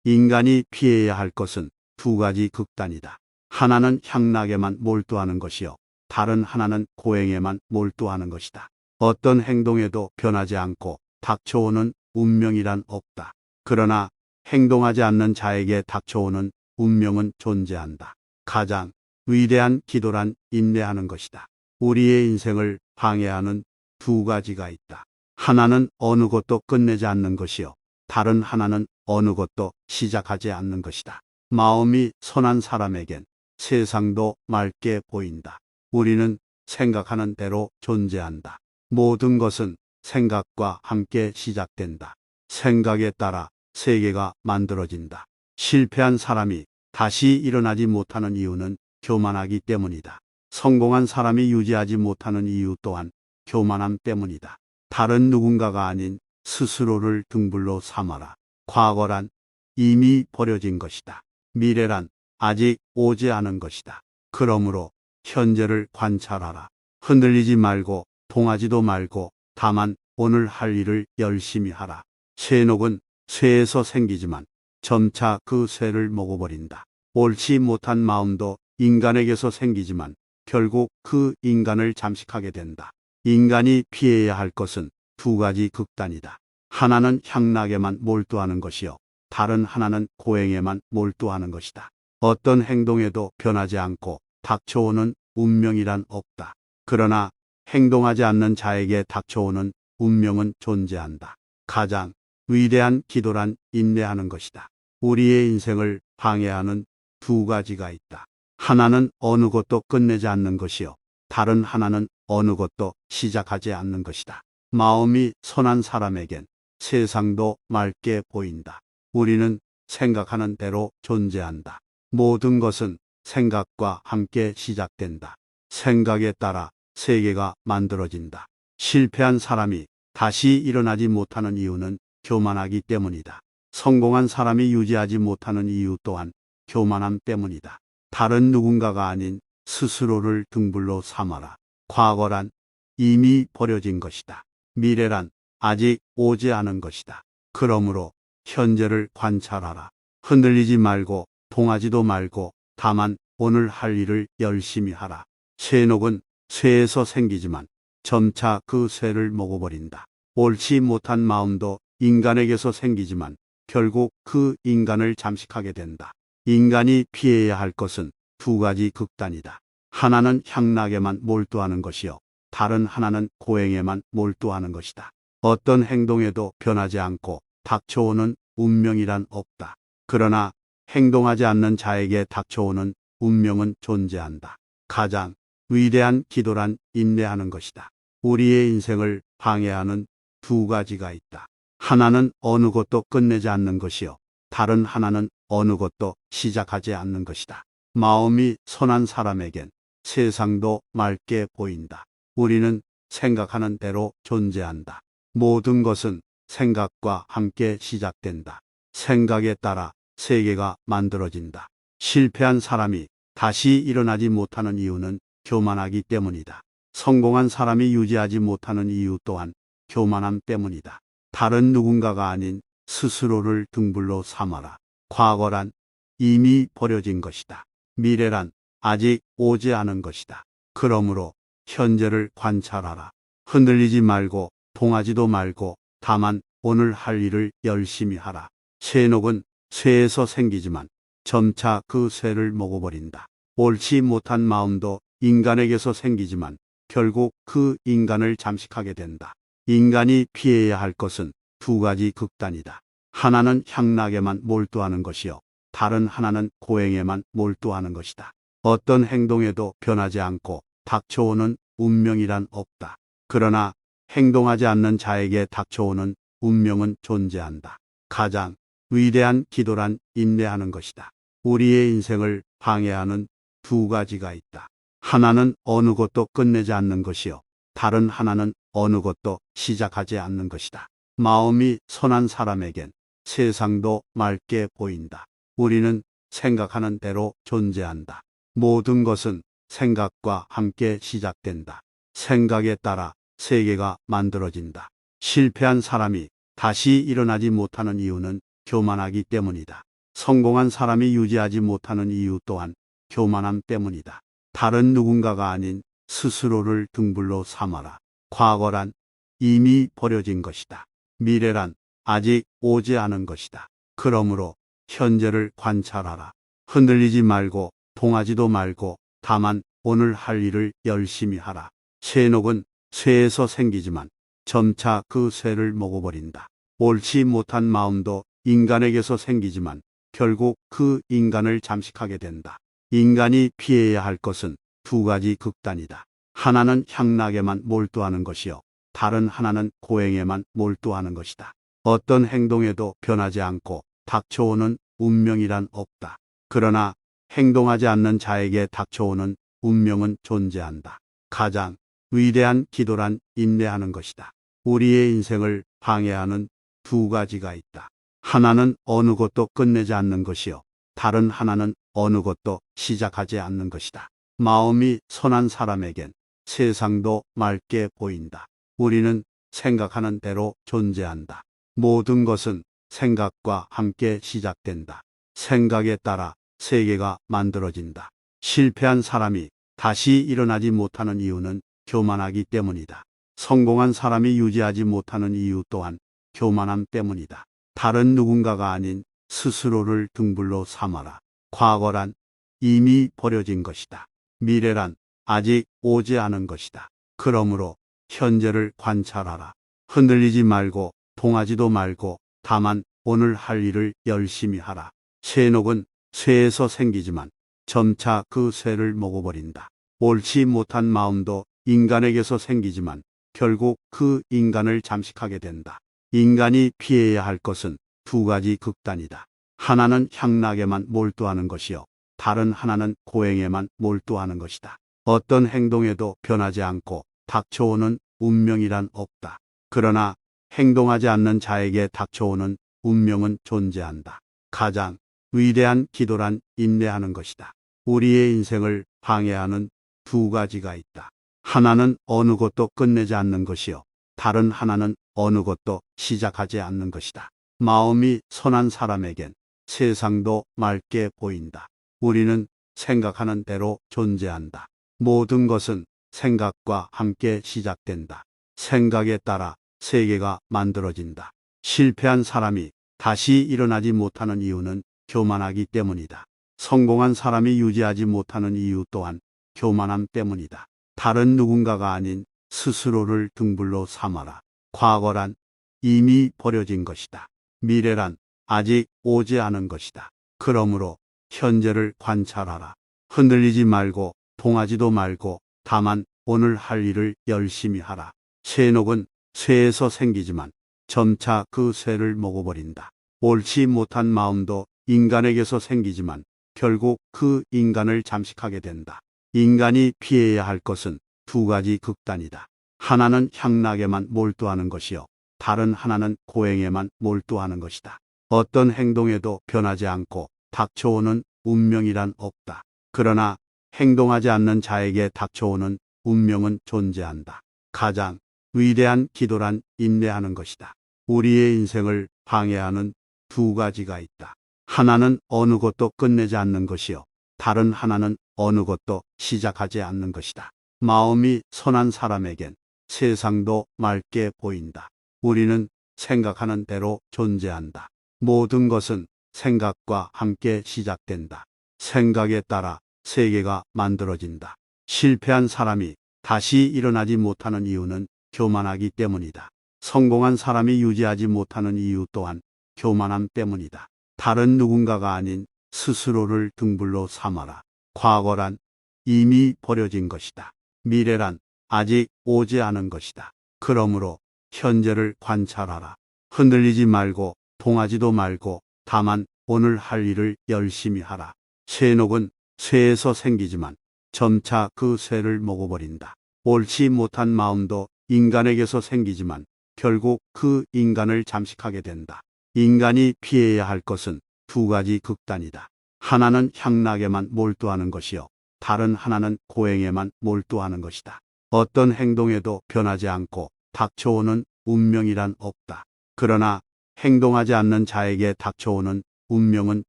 인간이 피해야 할 것은 두 가지 극단이다. 하나는 향락에만 몰두하는 것이요. 다른 하나는 고행에만 몰두하는 것이다. 어떤 행동에도 변하지 않고 닥쳐오는 운명이란 없다. 그러나 행동하지 않는 자에게 닥쳐오는 운명은 존재한다. 가장 위대한 기도란 인내하는 것이다. 우리의 인생을 방해하는 두 가지가 있다. 하나는 어느 것도 끝내지 않는 것이요. 다른 하나는 어느 것도 시작하지 않는 것이다. 마음이 선한 사람에겐 세상도 맑게 보인다. 우리는 생각하는 대로 존재한다. 모든 것은 생각과 함께 시작된다. 생각에 따라 세계가 만들어진다. 실패한 사람이 다시 일어나지 못하는 이유는 교만하기 때문이다. 성공한 사람이 유지하지 못하는 이유 또한 교만함 때문이다. 다른 누군가가 아닌 스스로를 등불로 삼아라. 과거란 이미 버려진 것이다. 미래란 아직 오지 않은 것이다. 그러므로 현재를 관찰하라. 흔들리지 말고 동하지도 말고 다만 오늘 할 일을 열심히 하라. 쇠녹은 쇠에서 생기지만 점차 그 쇠를 먹어버린다. 옳지 못한 마음도 인간에게서 생기지만 결국 그 인간을 잠식하게 된다. 인간이 피해야 할 것은 두 가지 극단이다. 하나는 향락에만 몰두하는 것이요. 다른 하나는 고행에만 몰두하는 것이다. 어떤 행동에도 변하지 않고 닥쳐오는 운명이란 없다. 그러나 행동하지 않는 자에게 닥쳐오는 운명은 존재한다. 가장 위대한 기도란 인내하는 것이다. 우리의 인생을 방해하는 두 가지가 있다. 하나는 어느 것도 끝내지 않는 것이요. 다른 하나는 어느 것도 시작하지 않는 것이다. 마음이 선한 사람에겐 세상도 맑게 보인다. 우리는 생각하는 대로 존재한다. 모든 것은 생각과 함께 시작된다. 생각에 따라 세계가 만들어진다. 실패한 사람이 다시 일어나지 못하는 이유는 교만하기 때문이다. 성공한 사람이 유지하지 못하는 이유 또한 교만함 때문이다. 다른 누군가가 아닌 스스로를 등불로 삼아라. 과거란 이미 버려진 것이다. 미래란 아직 오지 않은 것이다. 그러므로 현재를 관찰하라. 흔들리지 말고 동하지도 말고 다만 오늘 할 일을 열심히 하라. 쇠녹은 쇠에서 생기지만 점차 그 쇠를 먹어버린다. 옳지 못한 마음도 인간에게서 생기지만 결국 그 인간을 잠식하게 된다. 인간이 피해야 할 것은 두 가지 극단이다. 하나는 향락에만 몰두하는 것이요. 다른 하나는 고행에만 몰두하는 것이다. 어떤 행동에도 변하지 않고 닥쳐오는 운명이란 없다. 그러나 행동하지 않는 자에게 닥쳐오는 운명은 존재한다. 가장 위대한 기도란 인내하는 것이다. 우리의 인생을 방해하는 두 가지가 있다. 하나는 어느 것도 끝내지 않는 것이요. 다른 하나는 어느 것도 시작하지 않는 것이다. 마음이 선한 사람에겐 세상도 맑게 보인다. 우리는 생각하는 대로 존재한다. 모든 것은 생각과 함께 시작된다. 생각에 따라 세계가 만들어진다. 실패한 사람이 다시 일어나지 못하는 이유는 교만하기 때문이다. 성공한 사람이 유지하지 못하는 이유 또한 교만함 때문이다. 다른 누군가가 아닌 스스로를 등불로 삼아라. 과거란 이미 버려진 것이다. 미래란 아직 오지 않은 것이다. 그러므로 현재를 관찰하라. 흔들리지 말고 동하지도 말고 다만 오늘 할 일을 열심히 하라. 쇠녹은 쇠에서 생기지만 점차 그 쇠를 먹어버린다. 옳지 못한 마음도 인간에게서 생기지만 결국 그 인간을 잠식하게 된다. 인간이 피해야 할 것은 두 가지 극단이다. 하나는 향락에만 몰두하는 것이요. 다른 하나는 고행에만 몰두하는 것이다. 어떤 행동에도 변하지 않고 닥쳐오는 운명이란 없다. 그러나 행동하지 않는 자에게 닥쳐오는 운명은 존재한다. 가장 위대한 기도란 인내하는 것이다. 우리의 인생을 방해하는 두 가지가 있다. 하나는 어느 것도 끝내지 않는 것이요. 다른 하나는 어느 것도 시작하지 않는 것이다. 마음이 선한 사람에겐 세상도 맑게 보인다. 우리는 생각하는 대로 존재한다. 모든 것은 생각과 함께 시작된다. 생각에 따라 세계가 만들어진다. 실패한 사람이 다시 일어나지 못하는 이유는 교만하기 때문이다. 성공한 사람이 유지하지 못하는 이유 또한 교만함 때문이다. 다른 누군가가 아닌 스스로를 등불로 삼아라. 과거란 이미 버려진 것이다. 미래란 아직 오지 않은 것이다. 그러므로 현재를 관찰하라. 흔들리지 말고 동하지도 말고 다만 오늘 할 일을 열심히 하라. 쇠녹은 쇠에서 생기지만 점차 그 쇠를 먹어버린다. 옳지 못한 마음도 인간에게서 생기지만 결국 그 인간을 잠식하게 된다. 인간이 피해야 할 것은 두 가지 극단이다. 하나는 향락에만 몰두하는 것이요. 다른 하나는 고행에만 몰두하는 것이다. 어떤 행동에도 변하지 않고 닥쳐오는 운명이란 없다. 그러나 행동하지 않는 자에게 닥쳐오는 운명은 존재한다. 가장 위대한 기도란 인내하는 것이다. 우리의 인생을 방해하는 두 가지가 있다. 하나는 어느 것도 끝내지 않는 것이요. 다른 하나는 어느 것도 시작하지 않는 것이다. 마음이 선한 사람에겐 세상도 맑게 보인다. 우리는 생각하는 대로 존재한다. 모든 것은 생각과 함께 시작된다. 생각에 따라 세계가 만들어진다. 실패한 사람이 다시 일어나지 못하는 이유는 교만하기 때문이다. 성공한 사람이 유지하지 못하는 이유 또한 교만함 때문이다. 다른 누군가가 아닌 스스로를 등불로 삼아라. 과거란 이미 버려진 것이다. 미래란 아직 오지 않은 것이다. 그러므로 현재를 관찰하라. 흔들리지 말고 동하지도 말고 다만 오늘 할 일을 열심히 하라. 쇠녹은 쇠에서 생기지만 점차 그 쇠를 먹어버린다. 옳지 못한 마음도 인간에게서 생기지만 결국 그 인간을 잠식하게 된다. 인간이 피해야 할 것은 두 가지 극단이다. 하나는 향락에만 몰두하는 것이요. 다른 하나는 고행에만 몰두하는 것이다. 어떤 행동에도 변하지 않고 닥쳐오는 운명이란 없다. 그러나 행동하지 않는 자에게 닥쳐오는 운명은 존재한다. 가장 위대한 기도란 인내하는 것이다. 우리의 인생을 방해하는 두 가지가 있다. 하나는 어느 것도 끝내지 않는 것이요. 다른 하나는 어느 것도 시작하지 않는 것이다. 마음이 선한 사람에겐 세상도 맑게 보인다. 우리는 생각하는 대로 존재한다. 모든 것은 생각과 함께 시작된다. 생각에 따라 세계가 만들어진다. 실패한 사람이 다시 일어나지 못하는 이유는 교만하기 때문이다. 성공한 사람이 유지하지 못하는 이유 또한 교만함 때문이다. 다른 누군가가 아닌 스스로를 등불로 삼아라. 과거란 이미 버려진 것이다. 미래란 아직 오지 않은 것이다. 그러므로 현재를 관찰하라. 흔들리지 말고 동하지도 말고 다만 오늘 할 일을 열심히 하라. 쇠녹은 쇠에서 생기지만 점차 그 쇠를 먹어버린다. 옳지 못한 마음도 인간에게서 생기지만 결국 그 인간을 잠식하게 된다. 인간이 피해야 할 것은 두 가지 극단이다. 하나는 향락에만 몰두하는 것이요. 다른 하나는 고행에만 몰두하는 것이다. 어떤 행동에도 변하지 않고 닥쳐오는 운명이란 없다. 그러나 행동하지 않는 자에게 닥쳐오는 운명은 존재한다. 가장 위대한 기도란 인내하는 것이다. 우리의 인생을 방해하는 두 가지가 있다. 하나는 어느 것도 끝내지 않는 것이요. 다른 하나는 어느 것도 시작하지 않는 것이다. 마음이 선한 사람에겐 세상도 맑게 보인다. 우리는 생각하는 대로 존재한다. 모든 것은 생각과 함께 시작된다. 생각에 따라 세계가 만들어진다. 실패한 사람이 다시 일어나지 못하는 이유는 교만하기 때문이다. 성공한 사람이 유지하지 못하는 이유 또한 교만함 때문이다. 다른 누군가가 아닌 스스로를 등불로 삼아라. 과거란 이미 버려진 것이다. 미래란 아직 오지 않은 것이다. 그러므로 현재를 관찰하라. 흔들리지 말고 동하지도 말고 다만 오늘 할 일을 열심히 하라. 쇠녹은 쇠에서 생기지만 점차 그 쇠를 먹어버린다. 옳지 못한 마음도 인간에게서 생기지만 결국 그 인간을 잠식하게 된다. 인간이 피해야 할 것은 두 가지 극단이다. 하나는 향락에만 몰두하는 것이요. 다른 하나는 고행에만 몰두하는 것이다. 어떤 행동에도 변하지 않고 닥쳐오는 운명이란 없다. 그러나 행동하지 않는 자에게 닥쳐오는 운명은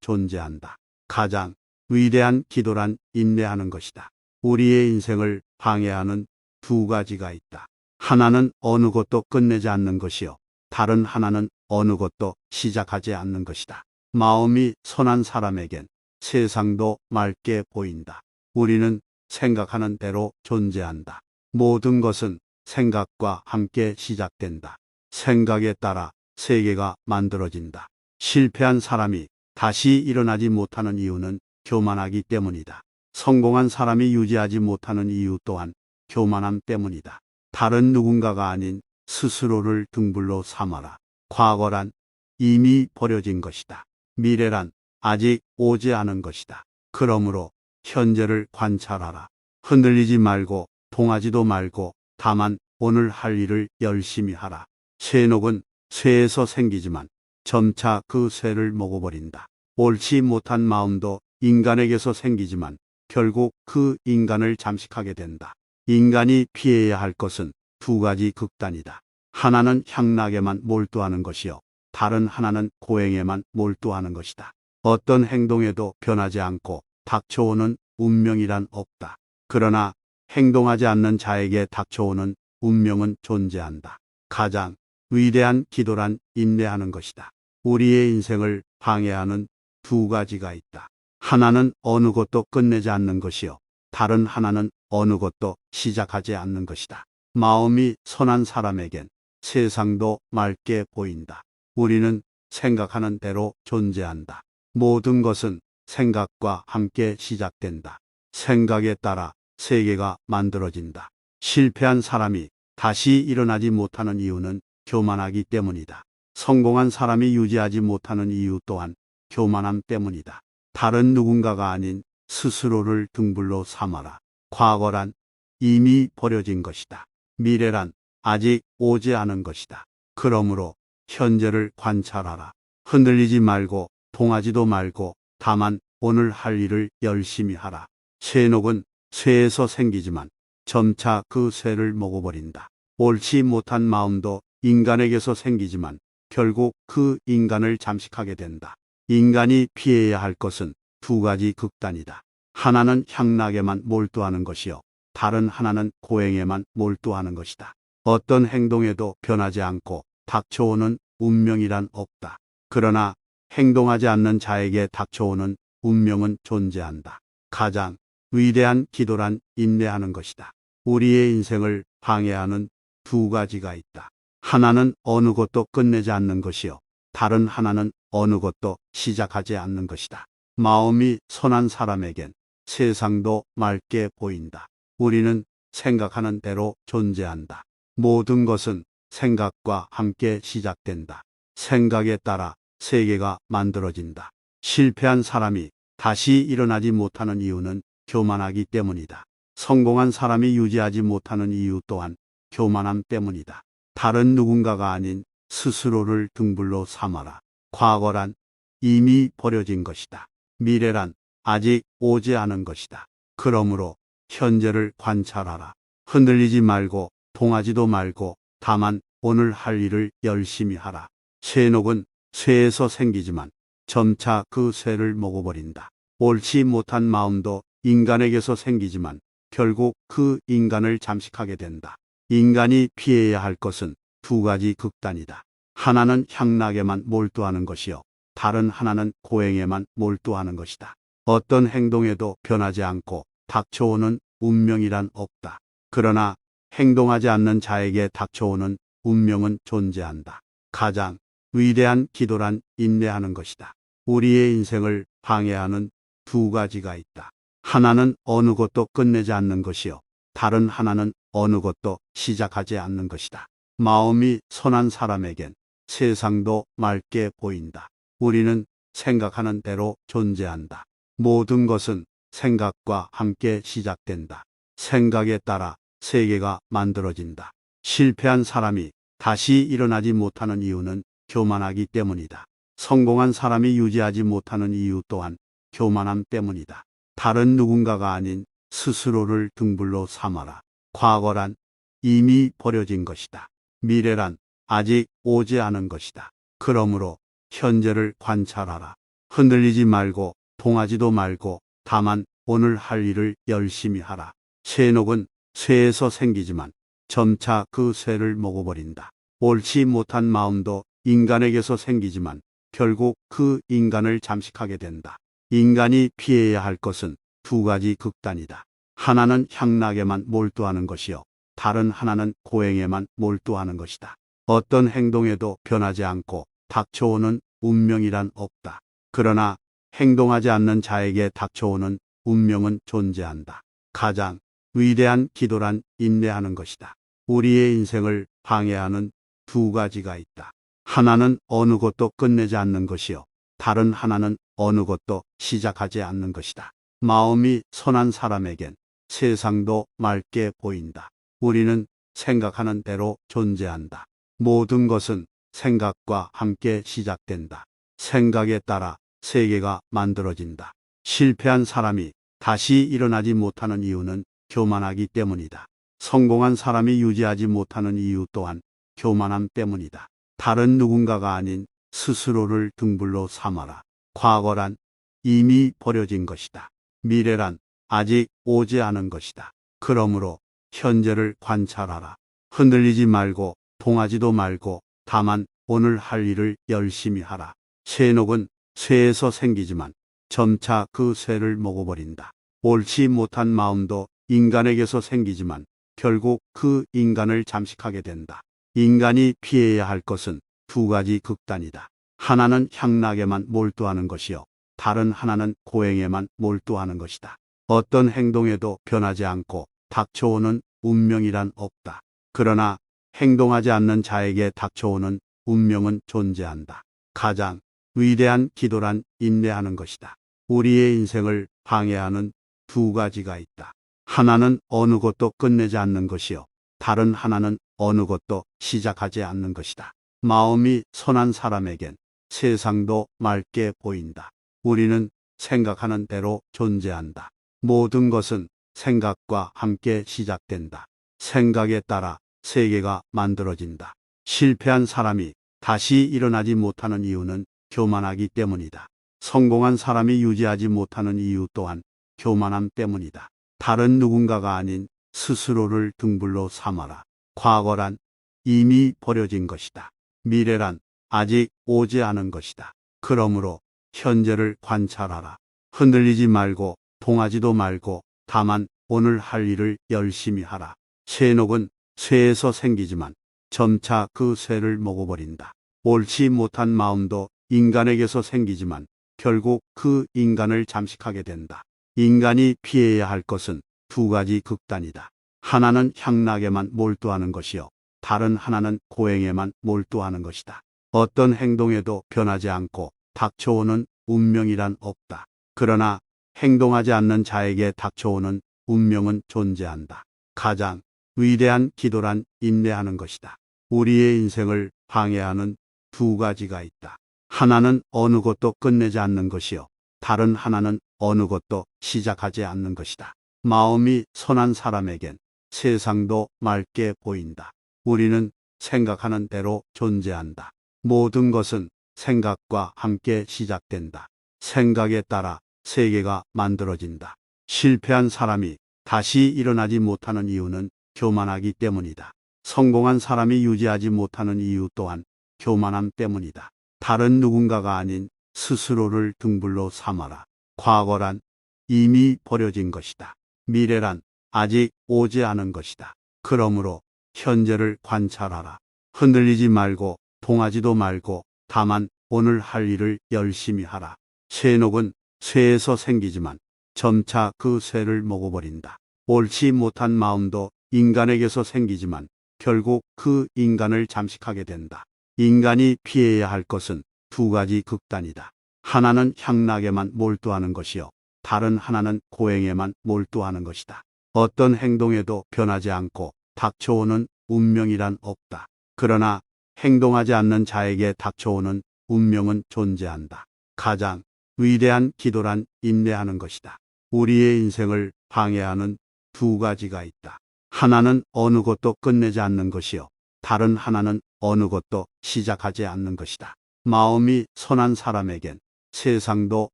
존재한다. 가장 위대한 기도란 인내하는 것이다. 우리의 인생을 방해하는 두 가지가 있다. 하나는 어느 것도 끝내지 않는 것이요. 다른 하나는 어느 것도 시작하지 않는 것이다. 마음이 선한 사람에겐 세상도 맑게 보인다. 우리는 생각하는 대로 존재한다. 모든 것은 생각과 함께 시작된다. 생각에 따라 세계가 만들어진다. 실패한 사람이 다시 일어나지 못하는 이유는 교만하기 때문이다. 성공한 사람이 유지하지 못하는 이유 또한 교만함 때문이다. 다른 누군가가 아닌 스스로를 등불로 삼아라. 과거란 이미 버려진 것이다. 미래란 아직 오지 않은 것이다. 그러므로 현재를 관찰하라. 흔들리지 말고 동하지도 말고 다만 오늘 할 일을 열심히 하라. 쇠녹은 쇠에서 생기지만 점차 그 쇠를 먹어버린다. 옳지 못한 마음도 인간에게서 생기지만 결국 그 인간을 잠식하게 된다. 인간이 피해야 할 것은 두 가지 극단이다. 하나는 향락에만 몰두하는 것이요. 다른 하나는 고행에만 몰두하는 것이다. 어떤 행동에도 변하지 않고 닥쳐오는 운명이란 없다. 그러나 행동하지 않는 자에게 닥쳐오는 운명은 존재한다. 가장 위대한 기도란 인내하는 것이다. 우리의 인생을 방해하는 두 가지가 있다. 하나는 어느 것도 끝내지 않는 것이요. 다른 하나는 어느 것도 시작하지 않는 것이다. 마음이 선한 사람에겐 세상도 맑게 보인다. 우리는 생각하는 대로 존재한다. 모든 것은 생각과 함께 시작된다. 생각에 따라 세계가 만들어진다. 실패한 사람이 다시 일어나지 못하는 이유는 교만하기 때문이다. 성공한 사람이 유지하지 못하는 이유 또한 교만함 때문이다. 다른 누군가가 아닌 스스로를 등불로 삼아라. 과거란 이미 버려진 것이다. 미래란 아직 오지 않은 것이다. 그러므로 현재를 관찰하라. 흔들리지 말고 동하지도 말고 다만 오늘 할 일을 열심히 하라. 쇠녹은 쇠에서 생기지만 점차 그 쇠를 먹어버린다. 옳지 못한 마음도 인간에게서 생기지만 결국 그 인간을 잠식하게 된다. 인간이 피해야 할 것은 두 가지 극단이다. 하나는 향락에만 몰두하는 것이요. 다른 하나는 고행에만 몰두하는 것이다. 어떤 행동에도 변하지 않고 닥쳐오는 운명이란 없다. 그러나 행동하지 않는 자에게 닥쳐오는 운명은 존재한다. 가장 위대한 기도란 인내하는 것이다. 우리의 인생을 방해하는 두 가지가 있다. 하나는 어느 것도 끝내지 않는 것이요. 다른 하나는 어느 것도 시작하지 않는 것이다. 마음이 선한 사람에겐 세상도 맑게 보인다. 우리는 생각하는 대로 존재한다. 모든 것은 생각과 함께 시작된다. 생각에 따라 세계가 만들어진다. 실패한 사람이 다시 일어나지 못하는 이유는 교만하기 때문이다. 성공한 사람이 유지하지 못하는 이유 또한 교만함 때문이다. 다른 누군가가 아닌 스스로를 등불로 삼아라. 과거란 이미 버려진 것이다. 미래란 아직 오지 않은 것이다. 그러므로 현재를 관찰하라. 흔들리지 말고 동하지도 말고 다만 오늘 할 일을 열심히 하라. 쇠녹은 쇠에서 생기지만 점차 그 쇠를 먹어버린다. 옳지 못한 마음도 인간에게서 생기지만 결국 그 인간을 잠식하게 된다. 인간이 피해야 할 것은 두 가지 극단이다. 하나는 향락에만 몰두하는 것이요. 다른 하나는 고행에만 몰두하는 것이다. 어떤 행동에도 변하지 않고 닥쳐오는 운명이란 없다. 그러나 행동하지 않는 자에게 닥쳐오는 운명은 존재한다. 가장 위대한 기도란 인내하는 것이다. 우리의 인생을 방해하는 두 가지가 있다. 하나는 어느 것도 끝내지 않는 것이요. 다른 하나는 어느 것도 시작하지 않는 것이다. 마음이 선한 사람에겐 세상도 맑게 보인다. 우리는 생각하는 대로 존재한다. 모든 것은 생각과 함께 시작된다. 생각에 따라 세계가 만들어진다. 실패한 사람이 다시 일어나지 못하는 이유는 교만하기 때문이다. 성공한 사람이 유지하지 못하는 이유 또한 교만함 때문이다. 다른 누군가가 아닌 스스로를 등불로 삼아라. 과거란 이미 버려진 것이다. 미래란 아직 오지 않은 것이다. 그러므로 현재를 관찰하라. 흔들리지 말고 동하지도 말고 다만 오늘 할 일을 열심히 하라. 쇠녹은 쇠에서 생기지만 점차 그 쇠를 먹어버린다. 옳지 못한 마음도 인간에게서 생기지만 결국 그 인간을 잠식하게 된다. 인간이 피해야 할 것은 두 가지 극단이다. 하나는 향락에만 몰두하는 것이요. 다른 하나는 고행에만 몰두하는 것이다. 어떤 행동에도 변하지 않고 닥쳐오는 운명이란 없다. 그러나 행동하지 않는 자에게 닥쳐오는 운명은 존재한다. 가장 위대한 기도란 인내하는 것이다. 우리의 인생을 방해하는 두 가지가 있다. 하나는 어느 것도 끝내지 않는 것이요. 다른 하나는 어느 것도 시작하지 않는 것이다. 마음이 선한 사람에겐 세상도 맑게 보인다. 우리는 생각하는 대로 존재한다. 모든 것은 생각과 함께 시작된다. 생각에 따라 세계가 만들어진다. 실패한 사람이 다시 일어나지 못하는 이유는 교만하기 때문이다. 성공한 사람이 유지하지 못하는 이유 또한 교만함 때문이다. 다른 누군가가 아닌 스스로를 등불로 삼아라. 과거란 이미 버려진 것이다. 미래란 아직 오지 않은 것이다. 그러므로 현재를 관찰하라. 흔들리지 말고 동하지도 말고 다만 오늘 할 일을 열심히 하라. 쇠녹은 쇠에서 생기지만 점차 그 쇠를 먹어버린다. 옳지 못한 마음도 인간에게서 생기지만 결국 그 인간을 잠식하게 된다. 인간이 피해야 할 것은 두 가지 극단이다. 하나는 향락에만 몰두하는 것이요. 다른 하나는 고행에만 몰두하는 것이다. 어떤 행동에도 변하지 않고 닥쳐오는 운명이란 없다. 그러나 행동하지 않는 자에게 닥쳐오는 운명은 존재한다. 가장 위대한 기도란 인내하는 것이다. 우리의 인생을 방해하는 두 가지가 있다. 하나는 어느 것도 끝내지 않는 것이요. 다른 하나는 어느 것도 시작하지 않는 것이다. 마음이 선한 사람에겐 세상도 맑게 보인다. 우리는 생각하는 대로 존재한다. 모든 것은 생각과 함께 시작된다. 생각에 따라 세계가 만들어진다. 실패한 사람이 다시 일어나지 못하는 이유는 교만하기 때문이다. 성공한 사람이 유지하지 못하는 이유 또한 교만함 때문이다. 다른 누군가가 아닌 스스로를 등불로 삼아라. 과거란 이미 버려진 것이다. 미래란 아직 오지 않은 것이다. 그러므로 현재를 관찰하라. 흔들리지 말고 동하지도 말고 다만 오늘 할 일을 열심히 하라. 쇠녹은 쇠에서 생기지만 점차 그 쇠를 먹어버린다. 옳지 못한 마음도 인간에게서 생기지만 결국 그 인간을 잠식하게 된다. 인간이 피해야 할 것은 두 가지 극단이다. 하나는 향락에만 몰두하는 것이요. 다른 하나는 고행에만 몰두하는 것이다. 어떤 행동에도 변하지 않고 닥쳐오는 운명이란 없다. 그러나 행동하지 않는 자에게 닥쳐오는 운명은 존재한다. 가장 위대한 기도란 인내하는 것이다. 우리의 인생을 방해하는 두 가지가 있다. 하나는 어느 것도 끝내지 않는 것이요. 다른 하나는 어느 것도 시작하지 않는 것이다. 마음이 선한 사람에겐 세상도 맑게 보인다. 우리는 생각하는 대로 존재한다. 모든 것은 생각과 함께 시작된다. 생각에 따라 세계가 만들어진다. 실패한 사람이 다시 일어나지 못하는 이유는 교만하기 때문이다. 성공한 사람이 유지하지 못하는 이유 또한 교만함 때문이다. 다른 누군가가 아닌 스스로를 등불로 삼아라. 과거란 이미 버려진 것이다. 미래란 아직 오지 않은 것이다. 그러므로 현재를 관찰하라. 흔들리지 말고 동하지도 말고 다만 오늘 할 일을 열심히 하라. 쇠녹은 쇠에서 생기지만 점차 그 쇠를 먹어버린다. 옳지 못한 마음도 인간에게서 생기지만 결국 그 인간을 잠식하게 된다. 인간이 피해야 할 것은 두 가지 극단이다. 하나는 향락에만 몰두하는 것이요. 다른 하나는 고행에만 몰두하는 것이다. 어떤 행동에도 변하지 않고 닥쳐오는 운명이란 없다. 그러나 행동하지 않는 자에게 닥쳐오는 운명은 존재한다. 가장 위대한 기도란 인내하는 것이다. 우리의 인생을 방해하는 두 가지가 있다. 하나는 어느 것도 끝내지 않는 것이요. 다른 하나는 어느 것도 시작하지 않는 것이다. 마음이 선한 사람에겐 세상도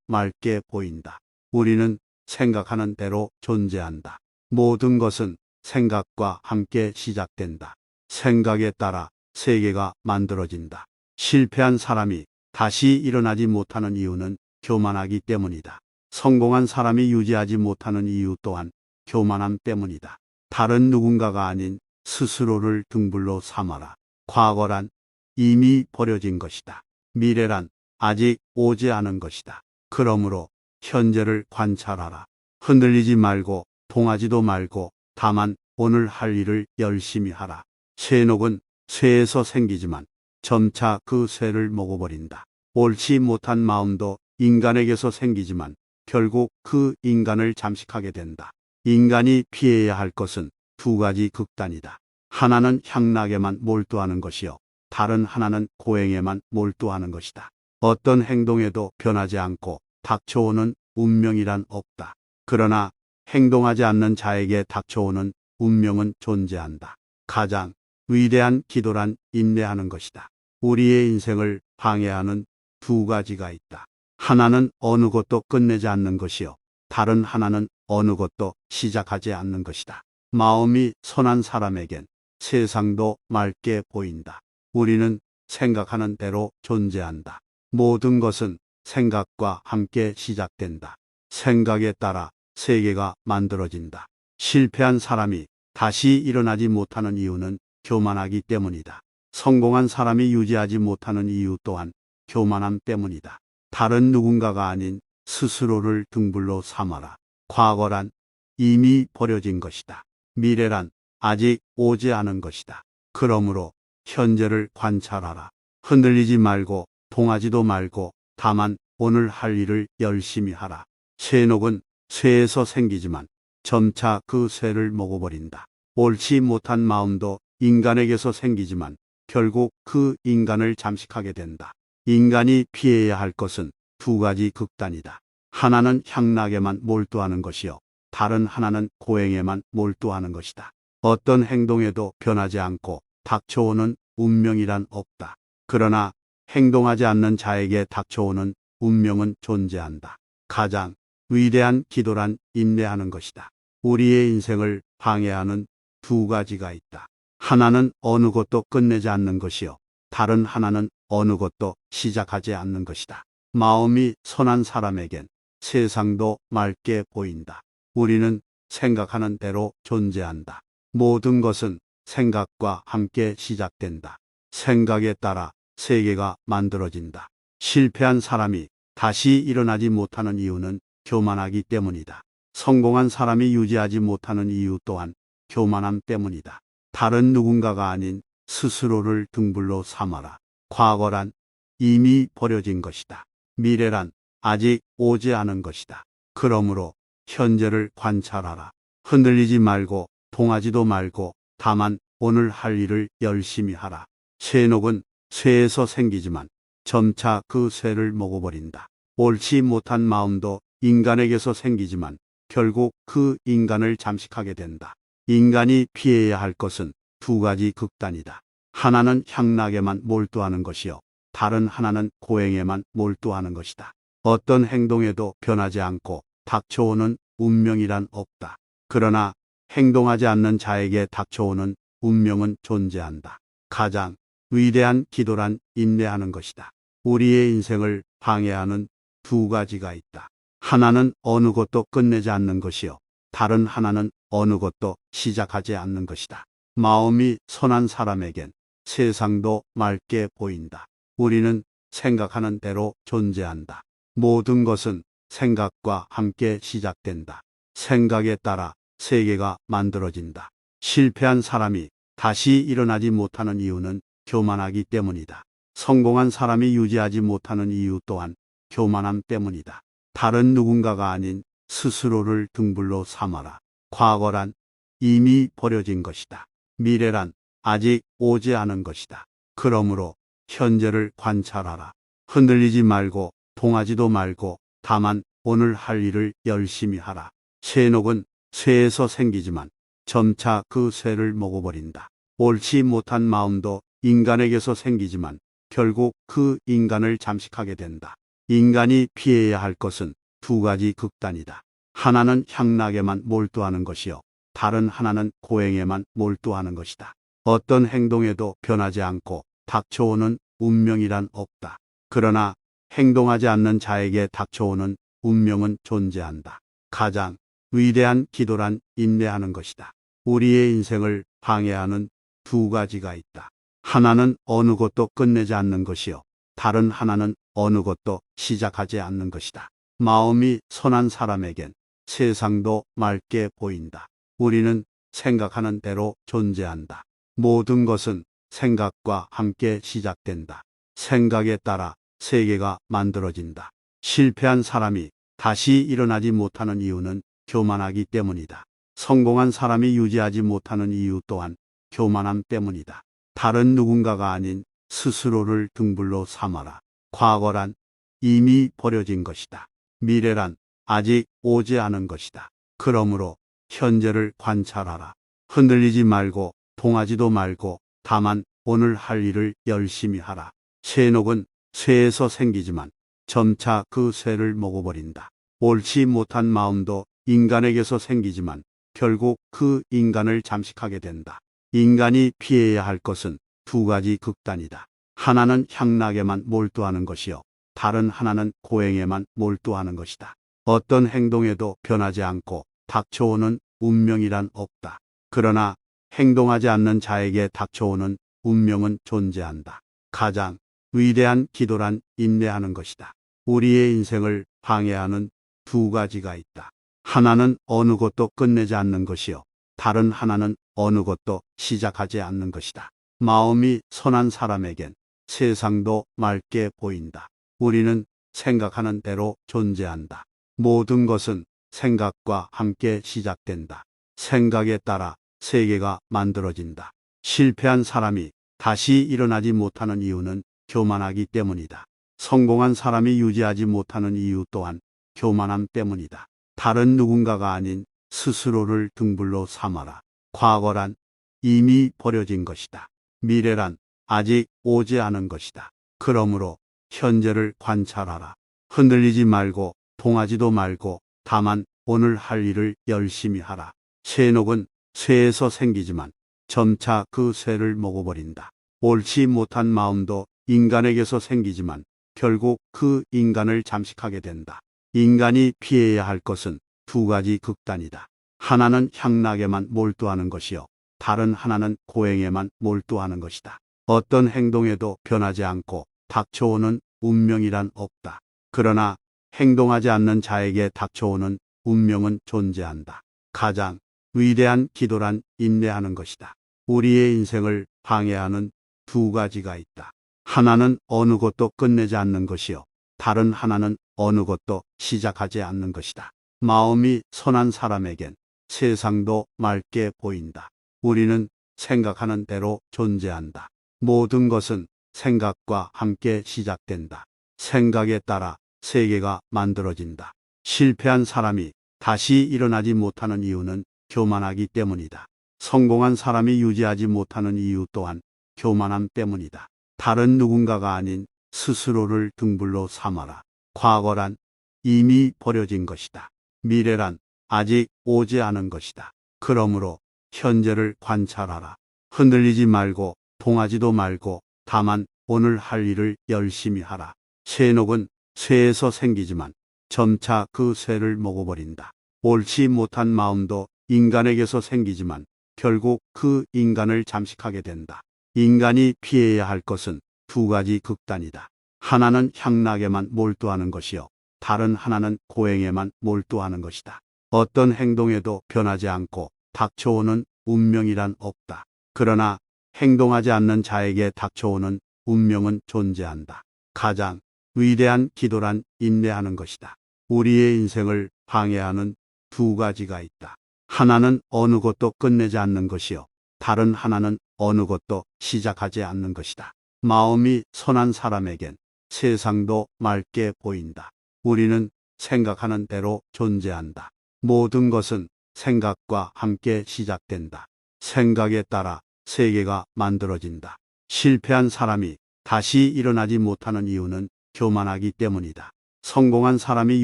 맑게 보인다. 우리는 생각하는 대로 존재한다. 모든 것은 생각과 함께 시작된다. 생각에 따라 세계가 만들어진다. 실패한 사람이 다시 일어나지 못하는 이유는 교만하기 때문이다. 성공한 사람이 유지하지 못하는 이유 또한 교만함 때문이다. 다른 누군가가 아닌 스스로를 등불로 삼아라. 과거란 이미 버려진 것이다. 미래란 아직 오지 않은 것이다. 그러므로 현재를 관찰하라. 흔들리지 말고 동하지도 말고 다만 오늘 할 일을 열심히 하라. 쇠녹은 쇠에서 생기지만 점차 그 쇠를 먹어버린다. 옳지 못한 마음도 인간에게서 생기지만 결국 그 인간을 잠식하게 된다. 인간이 피해야 할 것은 두 가지 극단이다. 하나는 향락에만 몰두하는 것이요. 다른 하나는 고행에만 몰두하는 것이다. 어떤 행동에도 변하지 않고 닥쳐오는 운명이란 없다. 그러나 행동하지 않는 자에게 닥쳐오는 운명은 존재한다. 가장 위대한 기도란 인내하는 것이다. 우리의 인생을 방해하는 두 가지가 있다. 하나는 어느 것도 끝내지 않는 것이요. 다른 하나는 어느 것도 시작하지 않는 것이다. 마음이 선한 사람에겐 세상도 맑게 보인다. 우리는 생각하는 대로 존재한다. 모든 것은 생각과 함께 시작된다. 생각에 따라 세계가 만들어진다. 실패한 사람이 다시 일어나지 못하는 이유는 교만하기 때문이다. 성공한 사람이 유지하지 못하는 이유 또한 교만함 때문이다. 다른 누군가가 아닌 스스로를 등불로 삼아라. 과거란 이미 버려진 것이다. 미래란 아직 오지 않은 것이다. 그러므로 현재를 관찰하라. 흔들리지 말고 동하지도 말고 다만 오늘 할 일을 열심히 하라. 쇠녹은 쇠에서 생기지만 점차 그 쇠를 먹어버린다. 옳지 못한 마음도 인간에게서 생기지만 결국 그 인간을 잠식하게 된다. 인간이 피해야 할 것은 두 가지 극단이다. 하나는 향락에만 몰두하는 것이요. 다른 하나는 고행에만 몰두하는 것이다. 어떤 행동에도 변하지 않고 닥쳐오는 운명이란 없다. 그러나 행동하지 않는 자에게 닥쳐오는 운명은 존재한다. 가장 위대한 기도란 인내하는 것이다. 우리의 인생을 방해하는 두 가지가 있다. 하나는 어느 것도 끝내지 않는 것이요. 다른 하나는 어느 것도 시작하지 않는 것이다. 마음이 선한 사람에겐 세상도 맑게 보인다. 우리는 생각하는 대로 존재한다. 모든 것은 생각과 함께 시작된다. 생각에 따라 세계가 만들어진다. 실패한 사람이 다시 일어나지 못하는 이유는 교만하기 때문이다. 성공한 사람이 유지하지 못하는 이유 또한 교만함 때문이다. 다른 누군가가 아닌 스스로를 등불로 삼아라. 과거란 이미 버려진 것이다. 미래란 아직 오지 않은 것이다. 그러므로 현재를 관찰하라. 흔들리지 말고 동하지도 말고 다만 오늘 할 일을 열심히 하라. 쇠녹은 쇠에서 생기지만 점차 그 쇠를 먹어버린다. 옳지 못한 마음도 인간에게서 생기지만 결국 그 인간을 잠식하게 된다. 인간이 피해야 할 것은 두 가지 극단이다. 하나는 향락에만 몰두하는 것이요. 다른 하나는 고행에만 몰두하는 것이다. 어떤 행동에도 변하지 않고 닥쳐오는 운명이란 없다. 그러나 행동하지 않는 자에게 닥쳐오는 운명은 존재한다. 가장 위대한 기도란 인내하는 것이다. 우리의 인생을 방해하는 두 가지가 있다. 하나는 어느 것도 끝내지 않는 것이요. 다른 하나는 어느 것도 시작하지 않는 것이다. 마음이 선한 사람에겐 세상도 맑게 보인다. 우리는 생각하는 대로 존재한다. 모든 것은 생각과 함께 시작된다. 생각에 따라 세계가 만들어진다. 실패한 사람이 다시 일어나지 못하는 이유는 교만하기 때문이다. 성공한 사람이 유지하지 못하는 이유 또한 교만함 때문이다. 다른 누군가가 아닌 스스로를 등불로 삼아라. 과거란 이미 버려진 것이다. 미래란 아직 오지 않은 것이다. 그러므로 현재를 관찰하라. 흔들리지 말고 동하지도 말고 다만 오늘 할 일을 열심히 하라. 쇠녹은 쇠에서 생기지만 점차 그 쇠를 먹어버린다. 옳지 못한 마음도 인간에게서 생기지만 결국 그 인간을 잠식하게 된다. 인간이 피해야 할 것은 두 가지 극단이다. 하나는 향락에만 몰두하는 것이요. 다른 하나는 고행에만 몰두하는 것이다. 어떤 행동에도 변하지 않고 닥쳐오는 운명이란 없다. 그러나 행동하지 않는 자에게 닥쳐오는 운명은 존재한다. 가장 위대한 기도란 인내하는 것이다. 우리의 인생을 방해하는 두 가지가 있다. 하나는 어느 것도 끝내지 않는 것이요. 다른 하나는 어느 것도 시작하지 않는 것이다. 마음이 선한 사람에겐 세상도 맑게 보인다. 우리는 생각하는 대로 존재한다. 모든 것은 생각과 함께 시작된다. 생각에 따라 세계가 만들어진다. 실패한 사람이 다시 일어나지 못하는 이유는 교만하기 때문이다. 성공한 사람이 유지하지 못하는 이유 또한 교만함 때문이다. 다른 누군가가 아닌 스스로를 등불로 삼아라. 과거란 이미 버려진 것이다. 미래란 아직 오지 않은 것이다. 그러므로 현재를 관찰하라. 흔들리지 말고 동하지도 말고 다만 오늘 할 일을 열심히 하라. 쇠녹은 쇠에서 생기지만 점차 그 쇠를 먹어버린다. 옳지 못한 마음도 인간에게서 생기지만 결국 그 인간을 잠식하게 된다. 인간이 피해야 할 것은 두 가지 극단이다. 하나는 향락에만 몰두하는 것이요. 다른 하나는 고행에만 몰두하는 것이다. 어떤 행동에도 변하지 않고 닥쳐오는 운명이란 없다. 그러나 행동하지 않는 자에게 닥쳐오는 운명은 존재한다. 가장 위대한 기도란 인내하는 것이다. 우리의 인생을 방해하는 두 가지가 있다. 하나는 어느 것도 끝내지 않는 것이요. 다른 하나는 어느 것도 시작하지 않는 것이다. 마음이 선한 사람에겐 세상도 맑게 보인다. 우리는 생각하는 대로 존재한다. 모든 것은 생각과 함께 시작된다. 생각에 따라 세계가 만들어진다. 실패한 사람이 다시 일어나지 못하는 이유는 교만하기 때문이다. 성공한 사람이 유지하지 못하는 이유 또한 교만함 때문이다. 다른 누군가가 아닌 스스로를 등불로 삼아라. 과거란 이미 버려진 것이다. 미래란 아직 오지 않은 것이다. 그러므로 현재를 관찰하라. 흔들리지 말고 동하지도 말고 다만 오늘 할 일을 열심히 하라. 쇠녹은 쇠에서 생기지만 점차 그 쇠를 먹어버린다. 옳지 못한 마음도 인간에게서 생기지만 결국 그 인간을 잠식하게 된다. 인간이 피해야 할 것은 두 가지 극단이다. 하나는 향락에만 몰두하는 것이요. 다른 하나는 고행에만 몰두하는 것이다. 어떤 행동에도 변하지 않고 닥쳐오는 운명이란 없다. 그러나 행동하지 않는 자에게 닥쳐오는 운명은 존재한다. 가장 위대한 기도란 인내하는 것이다. 우리의 인생을 방해하는 두 가지가 있다. 하나는 어느 것도 끝내지 않는 것이요. 다른 하나는 어느 것도 시작하지 않는 것이다. 마음이 선한 사람에겐 세상도 맑게 보인다. 우리는 생각하는 대로 존재한다. 모든 것은 생각과 함께 시작된다. 생각에 따라 세계가 만들어진다. 실패한 사람이 다시 일어나지 못하는 이유는 교만하기 때문이다. 성공한 사람이 유지하지 못하는 이유 또한 교만함 때문이다. 다른 누군가가 아닌 스스로를 등불로 삼아라. 과거란 이미 버려진 것이다. 미래란 아직 오지 않은 것이다. 그러므로 현재를 관찰하라. 흔들리지 말고 동하지도 말고 다만 오늘 할 일을 열심히 하라. 쇠녹은 쇠에서 생기지만 점차 그 쇠를 먹어버린다. 옳지 못한 마음도 인간에게서 생기지만 결국 그 인간을 잠식하게 된다. 인간이 피해야 할 것은 두 가지 극단이다. 하나는 향락에만 몰두하는 것이요. 다른 하나는 고행에만 몰두하는 것이다. 어떤 행동에도 변하지 않고 닥쳐오는 운명이란 없다. 그러나 행동하지 않는 자에게 닥쳐오는 운명은 존재한다. 가장 위대한 기도란 인내하는 것이다. 우리의 인생을 방해하는 두 가지가 있다. 하나는 어느 것도 끝내지 않는 것이요. 다른 하나는 어느 것도 시작하지 않는 것이다. 마음이 선한 사람에겐 세상도 맑게 보인다. 우리는 생각하는 대로 존재한다. 모든 것은 생각과 함께 시작된다. 생각에 따라 세계가 만들어진다. 실패한 사람이 다시 일어나지 못하는 이유는 교만하기 때문이다. 성공한 사람이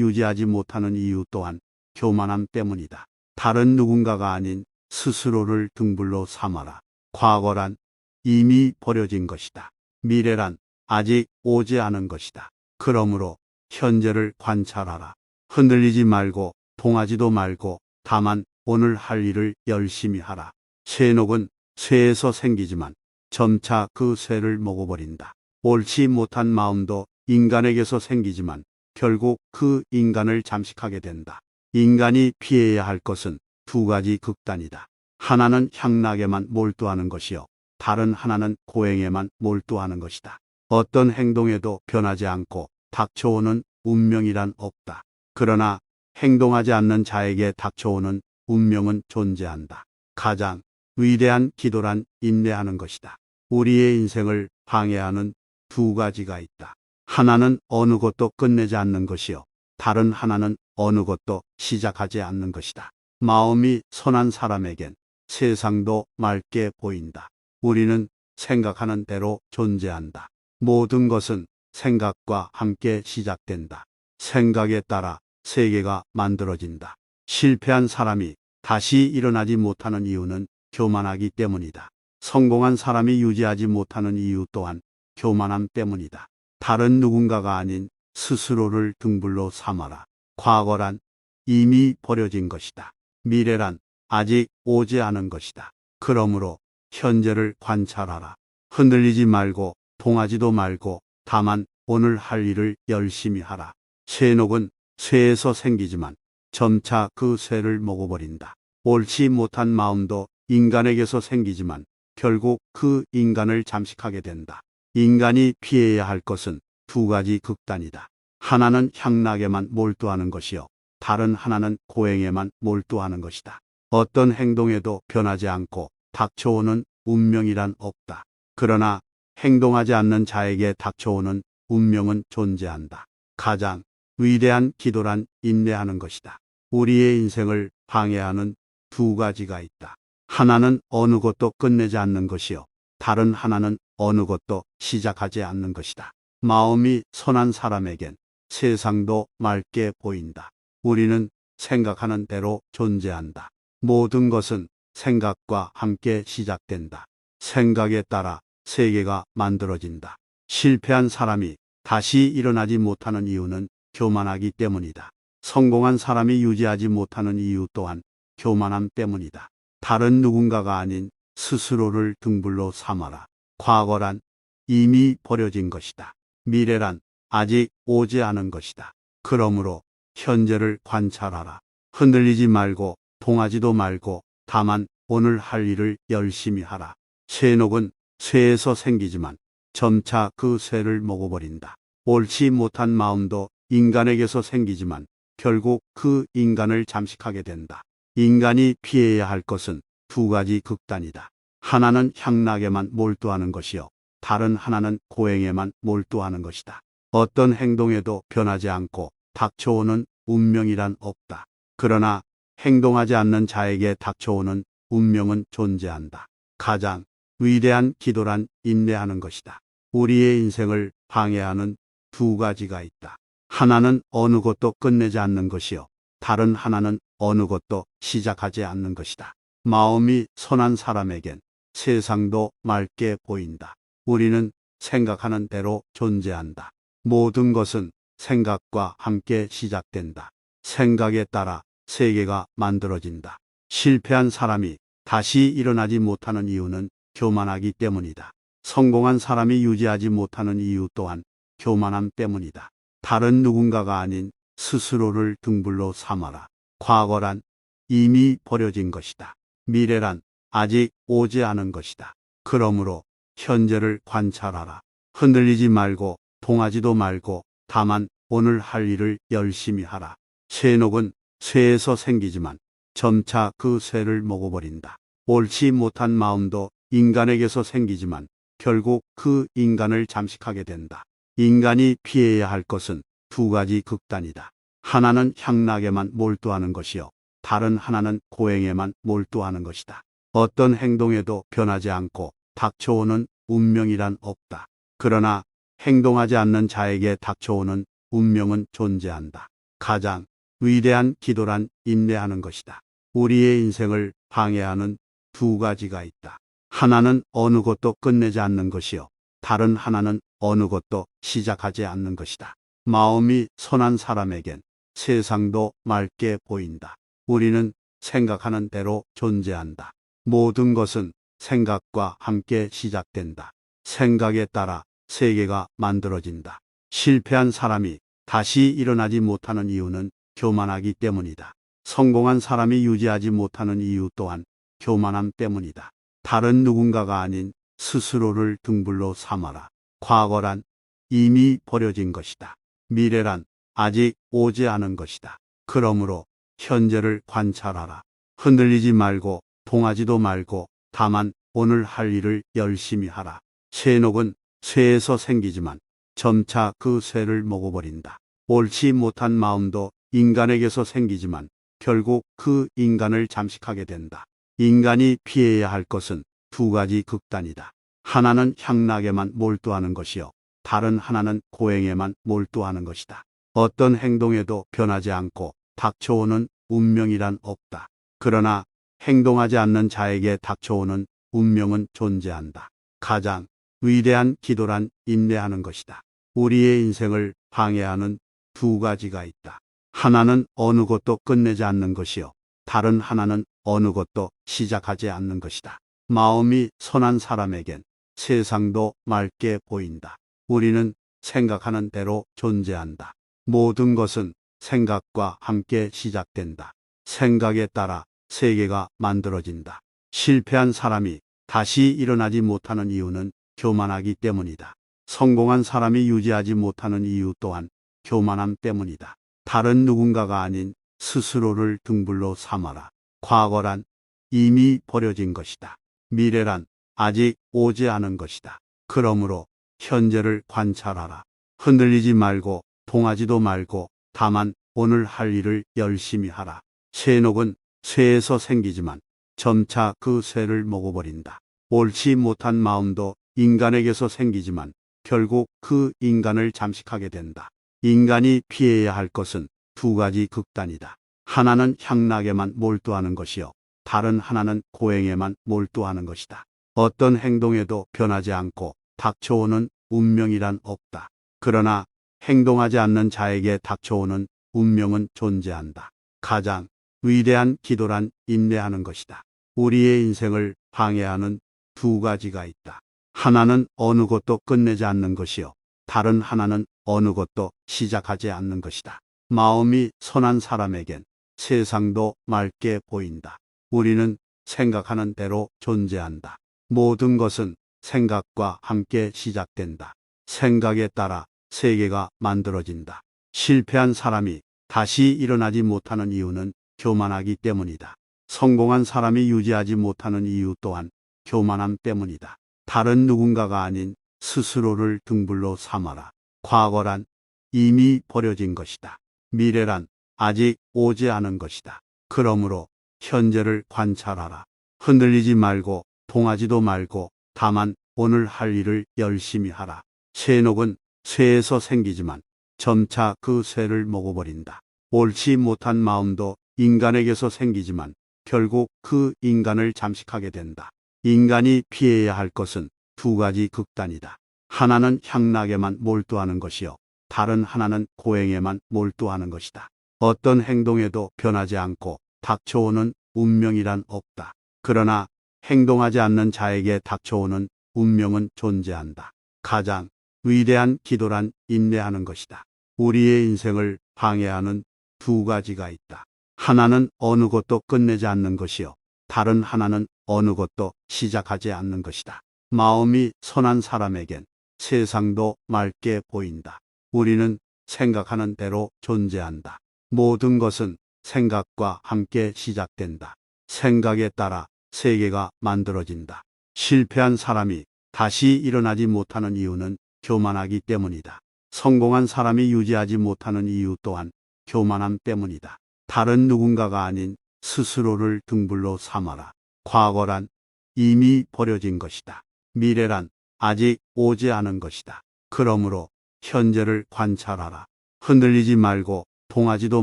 유지하지 못하는 이유 또한 교만함 때문이다. 다른 누군가가 아닌 스스로를 등불로 삼아라. 과거란 이미 버려진 것이다. 미래란 아직 오지 않은 것이다. 그러므로 현재를 관찰하라. 흔들리지 말고 동하지도 말고 다만 오늘 할 일을 열심히 하라. 쇠녹은 쇠에서 생기지만 점차 그 쇠를 먹어버린다. 옳지 못한 마음도 인간에게서 생기지만 결국 그 인간을 잠식하게 된다. 인간이 피해야 할 것은 두 가지 극단이다. 하나는 향락에만 몰두하는 것이요. 다른 하나는 고행에만 몰두하는 것이다. 어떤 행동에도 변하지 않고 닥쳐오는 운명이란 없다. 그러나 행동하지 않는 자에게 닥쳐오는 운명은 존재한다. 가장 위대한 기도란 인내하는 것이다. 우리의 인생을 방해하는 두 가지가 있다. 하나는 어느 것도 끝내지 않는 것이요. 다른 하나는 어느 것도 시작하지 않는 것이다. 마음이 선한 사람에겐 세상도 맑게 보인다. 우리는 생각하는 대로 존재한다. 모든 것은 생각과 함께 시작된다. 생각에 따라 세계가 만들어진다. 실패한 사람이 다시 일어나지 못하는 이유는 교만하기 때문이다. 성공한 사람이 유지하지 못하는 이유 또한 교만함 때문이다. 다른 누군가가 아닌 스스로를 등불로 삼아라. 과거란 이미 버려진 것이다. 미래란 아직 오지 않은 것이다. 그러므로 현재를 관찰하라. 흔들리지 말고 동하지도 말고 다만 오늘 할 일을 열심히 하라. 쇠녹은 쇠에서 생기지만 점차 그 쇠를 먹어버린다. 옳지 못한 마음도 인간에게서 생기지만 결국 그 인간을 잠식하게 된다. 인간이 피해야 할 것은 두 가지 극단이다. 하나는 향락에만 몰두하는 것이요. 다른 하나는 고행에만 몰두하는 것이다. 어떤 행동에도 변하지 않고 닥쳐오는 운명이란 없다. 그러나 행동하지 않는 자에게 닥쳐오는 운명은 존재한다. 가장 위대한 기도란 인내하는 것이다. 우리의 인생을 방해하는 두 가지가 있다. 하나는 어느 것도 끝내지 않는 것이요. 다른 하나는 어느 것도 시작하지 않는 것이다. 마음이 선한 사람에겐 세상도 맑게 보인다. 우리는 생각하는 대로 존재한다. 모든 것은 생각과 함께 시작된다. 생각에 따라 세계가 만들어진다. 실패한 사람이 다시 일어나지 못하는 이유는 교만하기 때문이다. 성공한 사람이 유지하지 못하는 이유 또한 교만함 때문이다. 다른 누군가가 아닌 스스로를 등불로 삼아라. 과거란 이미 버려진 것이다. 미래란 아직 오지 않은 것이다. 그러므로 현재를 관찰하라. 흔들리지 말고 동하지도 말고 다만 오늘 할 일을 열심히 하라. 쇠녹은 쇠에서 생기지만 점차 그 쇠를 먹어버린다. 옳지 못한 마음도 인간에게서 생기지만 결국 그 인간을 잠식하게 된다. 인간이 피해야 할 것은 두 가지 극단이다. 하나는 향락에만 몰두하는 것이요. 다른 하나는 고행에만 몰두하는 것이다. 어떤 행동에도 변하지 않고 닥쳐오는 운명이란 없다. 그러나 행동하지 않는 자에게 닥쳐오는 운명은 존재한다. 가장 위대한 기도란 인내하는 것이다. 우리의 인생을 방해하는 두 가지가 있다. 하나는 어느 것도 끝내지 않는 것이요. 다른 하나는 어느 것도 시작하지 않는 것이다. 마음이 선한 사람에겐 세상도 맑게 보인다. 우리는 생각하는 대로 존재한다. 모든 것은 생각과 함께 시작된다. 생각에 따라 세계가 만들어진다. 실패한 사람이 다시 일어나지 못하는 이유는 교만하기 때문이다. 성공한 사람이 유지하지 못하는 이유 또한 교만함 때문이다. 다른 누군가가 아닌 스스로를 등불로 삼아라. 과거란 이미 버려진 것이다. 미래란 아직 오지 않은 것이다. 그러므로 현재를 관찰하라. 흔들리지 말고 동하지도 말고 다만 오늘 할 일을 열심히 하라. 쇠녹은 쇠에서 생기지만 점차 그 쇠를 먹어버린다. 옳지 못한 마음도 인간에게서 생기지만 결국 그 인간을 잠식하게 된다. 인간이 피해야 할 것은 두 가지 극단이다. 하나는 향락에만 몰두하는 것이요. 다른 하나는 고행에만 몰두하는 것이다. 어떤 행동에도 변하지 않고 닥쳐오는 운명이란 없다. 그러나 행동하지 않는 자에게 닥쳐오는 운명은 존재한다. 가장 위대한 기도란 인내하는 것이다. 우리의 인생을 방해하는 두 가지가 있다. 하나는 어느 것도 끝내지 않는 것이요. 다른 하나는 어느 것도 시작하지 않는 것이다. 마음이 선한 사람에겐 세상도 맑게 보인다. 우리는 생각하는 대로 존재한다. 모든 것은 생각과 함께 시작된다. 생각에 따라 세계가 만들어진다. 실패한 사람이 다시 일어나지 못하는 이유는 교만하기 때문이다. 성공한 사람이 유지하지 못하는 이유 또한 교만함 때문이다. 다른 누군가가 아닌 스스로를 등불로 삼아라. 과거란 이미 버려진 것이다. 미래란 아직 오지 않은 것이다. 그러므로 현재를 관찰하라. 흔들리지 말고 동하지도 말고 다만 오늘 할 일을 열심히 하라. 쇠녹은 쇠에서 생기지만 점차 그 쇠를 먹어버린다. 옳지 못한 마음도 인간에게서 생기지만 결국 그 인간을 잠식하게 된다. 인간이 피해야 할 것은 두 가지 극단이다. 하나는 향락에만 몰두하는 것이요. 다른 하나는 고행에만 몰두하는 것이다. 어떤 행동에도 변하지 않고 닥쳐오는 운명이란 없다. 그러나 행동하지 않는 자에게 닥쳐오는 운명은 존재한다. 가장 위대한 기도란 인내하는 것이다. 우리의 인생을 방해하는 두 가지가 있다. 하나는 어느 것도 끝내지 않는 것이요. 다른 하나는 어느 것도 시작하지 않는 것이다. 마음이 선한 사람에겐 세상도 맑게 보인다. 우리는 생각하는 대로 존재한다. 모든 것은 생각과 함께 시작된다. 생각에 따라 세계가 만들어진다. 실패한 사람이 다시 일어나지 못하는 이유는 교만하기 때문이다. 성공한 사람이 유지하지 못하는 이유 또한 교만함 때문이다. 다른 누군가가 아닌 스스로를 등불로 삼아라. 과거란 이미 버려진 것이다. 미래란 아직 오지 않은 것이다. 그러므로 현재를 관찰하라. 흔들리지 말고 동하지도 말고 다만 오늘 할 일을 열심히 하라. 쇠녹은 쇠에서 생기지만 점차 그 쇠를 먹어버린다. 옳지 못한 마음도 인간에게서 생기지만 결국 그 인간을 잠식하게 된다. 인간이 피해야 할 것은 두 가지 극단이다. 하나는 향락에만 몰두하는 것이요. 다른 하나는 고행에만 몰두하는 것이다. 어떤 행동에도 변하지 않고 닥쳐오는 운명이란 없다. 그러나 행동하지 않는 자에게 닥쳐오는 운명은 존재한다. 가장 위대한 기도란 인내하는 것이다. 우리의 인생을 방해하는 두 가지가 있다. 하나는 어느 것도 끝내지 않는 것이요. 다른 하나는 어느 것도 시작하지 않는 것이다. 마음이 선한 사람에겐 세상도 맑게 보인다. 우리는 생각하는 대로 존재한다. 모든 것은 생각과 함께 시작된다. 생각에 따라 세계가 만들어진다. 실패한 사람이 다시 일어나지 못하는 이유는 교만하기 때문이다. 성공한 사람이 유지하지 못하는 이유 또한 교만함 때문이다. 다른 누군가가 아닌 스스로를 등불로 삼아라. 과거란 이미 버려진 것이다. 미래란 아직 오지 않은 것이다. 그러므로 현재를 관찰하라. 흔들리지 말고 동하지도 말고 다만 오늘 할 일을 열심히 하라. 쇠녹은 쇠에서 생기지만 점차 그 쇠를 먹어버린다. 옳지 못한 마음도 인간에게서 생기지만 결국 그 인간을 잠식하게 된다. 인간이 피해야 할 것은 두 가지 극단이다. 하나는 향락에만 몰두하는 것이요. 다른 하나는 고행에만 몰두하는 것이다. 어떤 행동에도 변하지 않고 닥쳐오는 운명이란 없다. 그러나 행동하지 않는 자에게 닥쳐오는 운명은 존재한다. 가장 위대한 기도란 인내하는 것이다. 우리의 인생을 방해하는 두 가지가 있다. 하나는 어느 것도 끝내지 않는 것이요. 다른 하나는 어느 것도 시작하지 않는 것이다. 마음이 선한 사람에겐 세상도 맑게 보인다. 우리는 생각하는 대로 존재한다. 모든 것은 생각과 함께 시작된다. 생각에 따라 세계가 만들어진다. 실패한 사람이 다시 일어나지 못하는 이유는 교만하기 때문이다. 성공한 사람이 유지하지 못하는 이유 또한 교만함 때문이다. 다른 누군가가 아닌 스스로를 등불로 삼아라. 과거란 이미 버려진 것이다. 미래란 아직 오지 않은 것이다. 그러므로 현재를 관찰하라. 흔들리지 말고 동하지도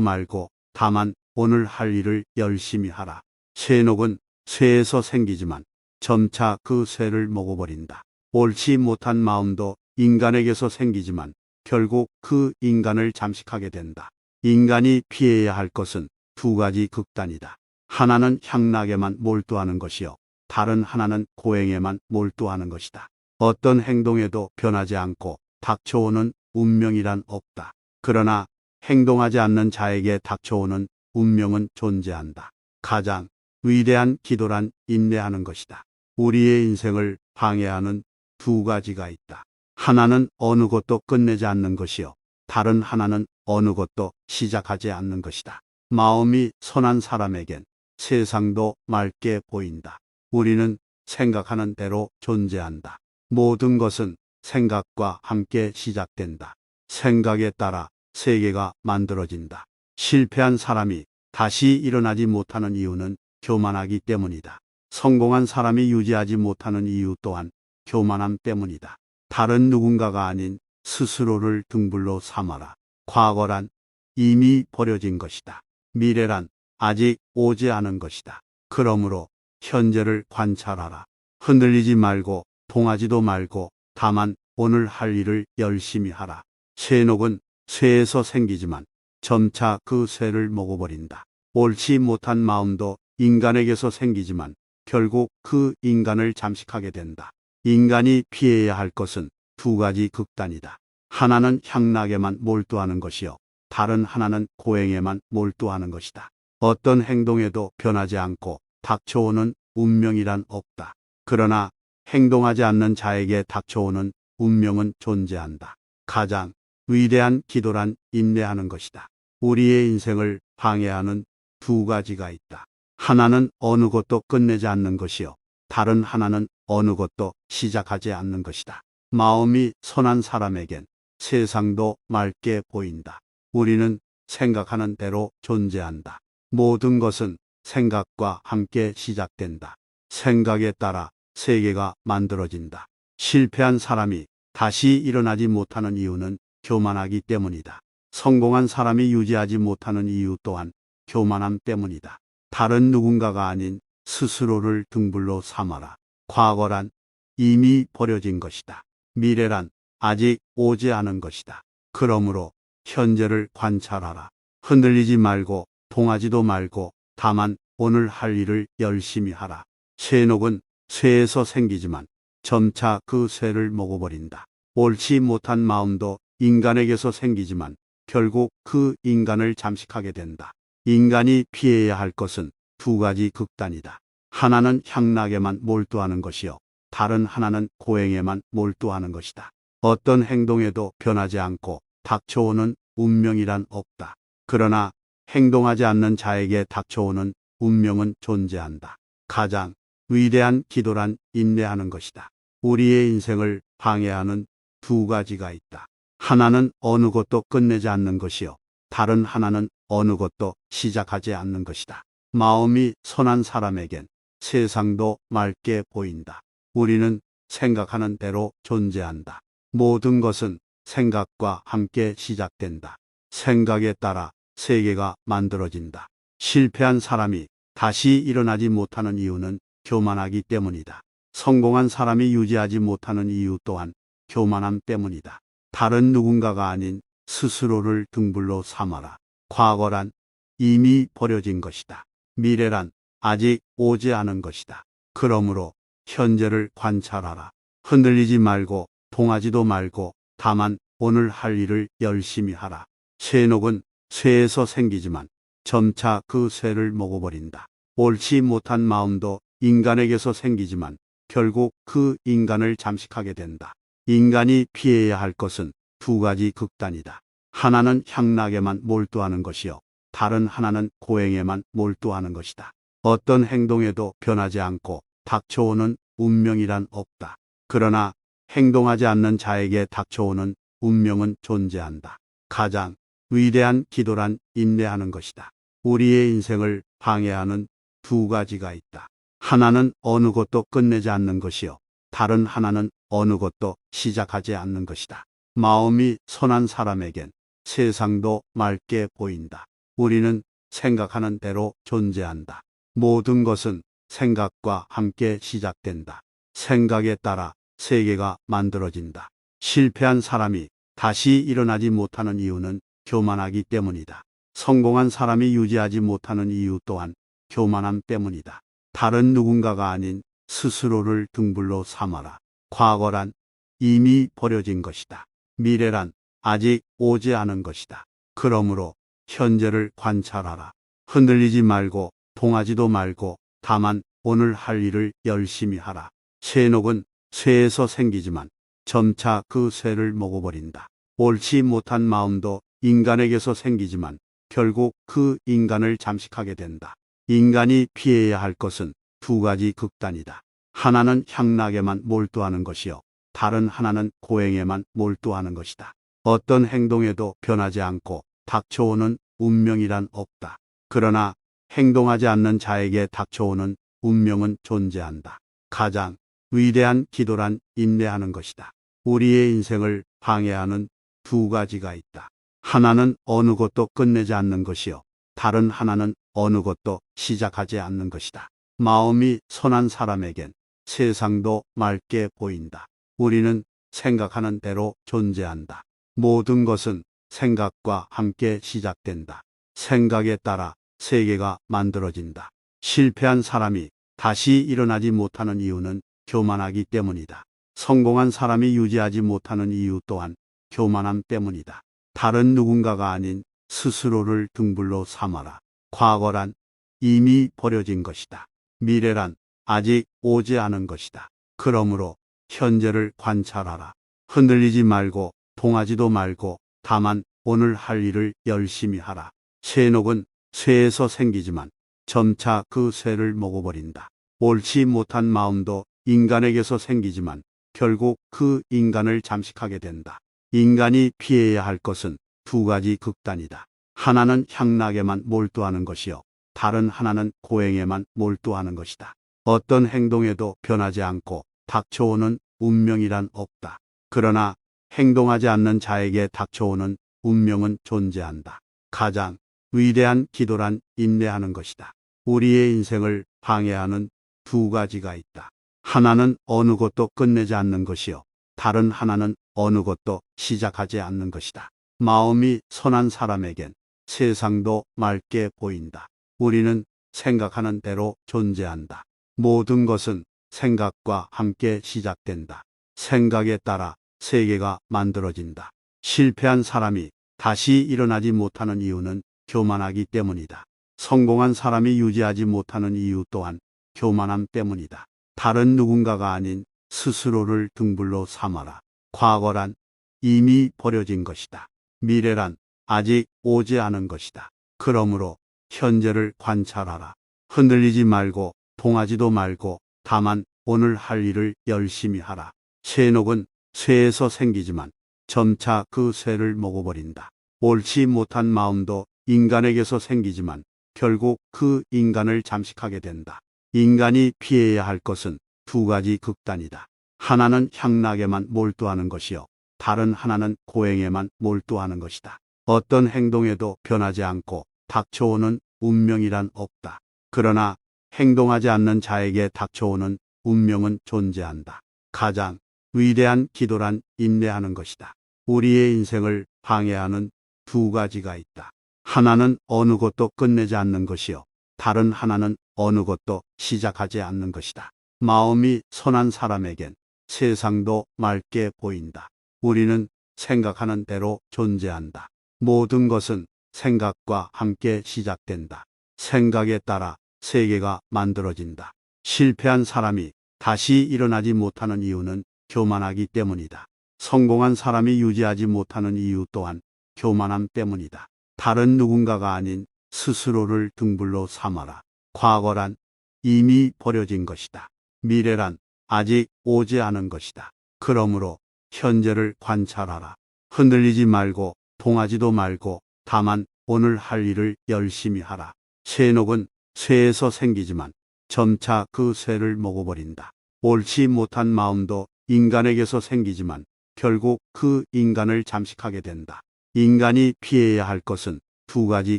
말고 다만 오늘 할 일을 열심히 하라. 쇠녹은 쇠에서 생기지만 점차 그 쇠를 먹어버린다. 옳지 못한 마음도 인간에게서 생기지만 결국 그 인간을 잠식하게 된다. 인간이 피해야 할 것은 두 가지 극단이다. 하나는 향락에만 몰두하는 것이요. 다른 하나는 고행에만 몰두하는 것이다. 어떤 행동에도 변하지 않고 닥쳐오는 운명이란 없다. 그러나 행동하지 않는 자에게 닥쳐오는 운명은 존재한다. 가장 위대한 기도란 인내하는 것이다. 우리의 인생을 방해하는 두 가지가 있다. 하나는 어느 것도 끝내지 않는 것이요. 다른 하나는 어느 것도 시작하지 않는 것이다. 마음이 선한 사람에겐 세상도 맑게 보인다. 우리는 생각하는 대로 존재한다. 모든 것은 생각과 함께 시작된다. 생각에 따라 세계가 만들어진다. 실패한 사람이 다시 일어나지 못하는 이유는 교만하기 때문이다. 성공한 사람이 유지하지 못하는 이유 또한 교만함 때문이다. 다른 누군가가 아닌 스스로를 등불로 삼아라. 과거란 이미 버려진 것이다. 미래란 아직 오지 않은 것이다. 그러므로 현재를 관찰하라. 흔들리지 말고 동하지도 말고 다만 오늘 할 일을 열심히 하라. 쇠녹은 쇠에서 생기지만 점차 그 쇠를 먹어버린다. 옳지 못한 마음도 인간에게서 생기지만 결국 그 인간을 잠식하게 된다. 인간이 피해야 할 것은 두 가지 극단이다. 하나는 향락에만 몰두하는 것이요. 다른 하나는 고행에만 몰두하는 것이다. 어떤 행동에도 변하지 않고 닥쳐오는 운명이란 없다. 그러나 행동하지 않는 자에게 닥쳐오는 운명은 존재한다. 가장 위대한 기도란 인내하는 것이다. 우리의 인생을 방해하는 두 가지가 있다. 하나는 어느 것도 끝내지 않는 것이요. 다른 하나는 어느 것도 시작하지 않는 것이다. 마음이 선한 사람에겐 세상도 맑게 보인다. 우리는 생각하는 대로 존재한다. 모든 것은 생각과 함께 시작된다. 생각에 따라 세계가 만들어진다. 실패한 사람이 다시 일어나지 못하는 이유는 교만하기 때문이다. 성공한 사람이 유지하지 못하는 이유 또한 교만함 때문이다. 다른 누군가가 아닌 스스로를 등불로 삼아라. 과거란 이미 버려진 것이다. 미래란 아직 오지 않은 것이다. 그러므로 현재를 관찰하라. 흔들리지 말고 동하지도 말고 다만 오늘 할 일을 열심히 하라. 쇠녹은 쇠에서 생기지만 점차 그 쇠를 먹어버린다. 옳지 못한 마음도 인간에게서 생기지만 결국 그 인간을 잠식하게 된다. 인간이 피해야 할 것은 두 가지 극단이다. 하나는 향락에만 몰두하는 것이요. 다른 하나는 고행에만 몰두하는 것이다. 어떤 행동에도 변하지 않고 닥쳐오는 운명이란 없다. 그러나 행동하지 않는 자에게 닥쳐오는 운명은 존재한다. 가장 위대한 기도란 인내하는 것이다. 우리의 인생을 방해하는 두 가지가 있다. 하나는 어느 것도 끝내지 않는 것이요. 다른 하나는 어느 것도 시작하지 않는 것이다. 마음이 선한 사람에겐 세상도 맑게 보인다. 우리는 생각하는 대로 존재한다. 모든 것은 생각과 함께 시작된다. 생각에 따라 세계가 만들어진다. 실패한 사람이 다시 일어나지 못하는 이유는 교만하기 때문이다. 성공한 사람이 유지하지 못하는 이유 또한 교만함 때문이다. 다른 누군가가 아닌 스스로를 등불로 삼아라. 과거란 이미 버려진 것이다. 미래란 아직 오지 않은 것이다. 그러므로 현재를 관찰하라. 흔들리지 말고 동하지도 말고 다만 오늘 할 일을 열심히 하라. 쇠녹은 쇠에서 생기지만 점차 그 쇠를 먹어버린다. 옳지 못한 마음도 인간에게서 생기지만 결국 그 인간을 잠식하게 된다. 인간이 피해야 할 것은 두 가지 극단이다. 하나는 향락에만 몰두하는 것이요. 다른 하나는 고행에만 몰두하는 것이다. 어떤 행동에도 변하지 않고 닥쳐오는 운명이란 없다. 그러나 행동하지 않는 자에게 닥쳐오는 운명은 존재한다. 가장 위대한 기도란 인내하는 것이다. 우리의 인생을 방해하는 두 가지가 있다. 하나는 어느 것도 끝내지 않는 것이요. 다른 하나는 어느 것도 시작하지 않는 것이다. 마음이 선한 사람에겐 세상도 맑게 보인다. 우리는 생각하는 대로 존재한다. 모든 것은 생각과 함께 시작된다. 생각에 따라 세계가 만들어진다. 실패한 사람이 다시 일어나지 못하는 이유는 교만하기 때문이다. 성공한 사람이 유지하지 못하는 이유 또한 교만함 때문이다. 다른 누군가가 아닌 스스로를 등불로 삼아라. 과거란 이미 버려진 것이다. 미래란 아직 오지 않은 것이다. 그러므로 현재를 관찰하라. 흔들리지 말고 동하지도 말고 다만 오늘 할 일을 열심히 하라. 쇠녹은 쇠에서 생기지만 점차 그 쇠를 먹어버린다. 옳지 못한 마음도 인간에게서 생기지만 결국 그 인간을 잠식하게 된다. 인간이 피해야 할 것은 두 가지 극단이다. 하나는 향락에만 몰두하는 것이요. 다른 하나는 고행에만 몰두하는 것이다. 어떤 행동에도 변하지 않고 닥쳐오는 운명이란 없다. 그러나 행동하지 않는 자에게 닥쳐오는 운명은 존재한다. 가장 위대한 기도란 인내하는 것이다. 우리의 인생을 방해하는 두 가지가 있다. 하나는 어느 것도 끝내지 않는 것이요. 다른 하나는 어느 것도 시작하지 않는 것이다. 마음이 선한 사람에겐 세상도 맑게 보인다. 우리는 생각하는 대로 존재한다. 모든 것은 생각과 함께 시작된다. 생각에 따라 세계가 만들어진다. 실패한 사람이 다시 일어나지 못하는 이유는 교만하기 때문이다. 성공한 사람이 유지하지 못하는 이유 또한 교만함 때문이다. 다른 누군가가 아닌 스스로를 등불로 삼아라. 과거란 이미 버려진 것이다. 미래란 아직 오지 않은 것이다. 그러므로 현재를 관찰하라. 흔들리지 말고 동하지도 말고 다만 오늘 할 일을 열심히 하라. 쇠녹은 쇠에서 생기지만 점차 그 쇠를 먹어버린다. 옳지 못한 마음도 인간에게서 생기지만 결국 그 인간을 잠식하게 된다. 인간이 피해야 할 것은 두 가지 극단이다. 하나는 향락에만 몰두하는 것이요. 다른 하나는 고행에만 몰두하는 것이다. 어떤 행동에도 변하지 않고 닥쳐오는 운명이란 없다. 그러나 행동하지 않는 자에게 닥쳐오는 운명은 존재한다. 가장 위대한 기도란 인내하는 것이다. 우리의 인생을 방해하는 두 가지가 있다. 하나는 어느 것도 끝내지 않는 것이요. 다른 하나는 어느 것도 시작하지 않는 것이다. 마음이 선한 사람에겐 세상도 맑게 보인다. 우리는 생각하는 대로 존재한다. 모든 것은 생각과 함께 시작된다. 생각에 따라 세계가 만들어진다. 실패한 사람이 다시 일어나지 못하는 이유는 교만하기 때문이다. 성공한 사람이 유지하지 못하는 이유 또한 교만함 때문이다. 다른 누군가가 아닌 스스로를 등불로 삼아라. 과거란 이미 버려진 것이다. 미래란 아직 오지 않은 것이다. 그러므로 현재를 관찰하라. 흔들리지 말고 동하지도 말고 다만 오늘 할 일을 열심히 하라. 쇠녹은 쇠에서 생기지만 점차 그 쇠를 먹어버린다. 옳지 못한 마음도 인간에게서 생기지만 결국 그 인간을 잠식하게 된다. 인간이 피해야 할 것은 두 가지 극단이다. 하나는 향락에만 몰두하는 것이요. 다른 하나는 고행에만 몰두하는 것이다. 어떤 행동에도 변하지 않고 닥쳐오는 운명이란 없다. 그러나 행동하지 않는 자에게 닥쳐오는 운명은 존재한다. 가장 위대한 기도란 인내하는 것이다. 우리의 인생을 방해하는 두 가지가 있다. 하나는 어느 것도 끝내지 않는 것이요. 다른 하나는 어느 것도 시작하지 않는 것이다. 마음이 선한 사람에겐 세상도 맑게 보인다. 우리는 생각하는 대로 존재한다. 모든 것은 생각과 함께 시작된다. 생각에 따라 세계가 만들어진다. 실패한 사람이 다시 일어나지 못하는 이유는 교만하기 때문이다. 성공한 사람이 유지하지 못하는 이유 또한 교만함 때문이다. 다른 누군가가 아닌 스스로를 등불로 삼아라. 과거란 이미 버려진 것이다. 미래란 아직 오지 않은 것이다. 그러므로 현재를 관찰하라. 흔들리지 말고 동하지도 말고 다만 오늘 할 일을 열심히 하라. 쇠녹은 쇠에서 생기지만 점차 그 쇠를 먹어버린다. 옳지 못한 마음도 인간에게서 생기지만 결국 그 인간을 잠식하게 된다. 인간이 피해야 할 것은 두 가지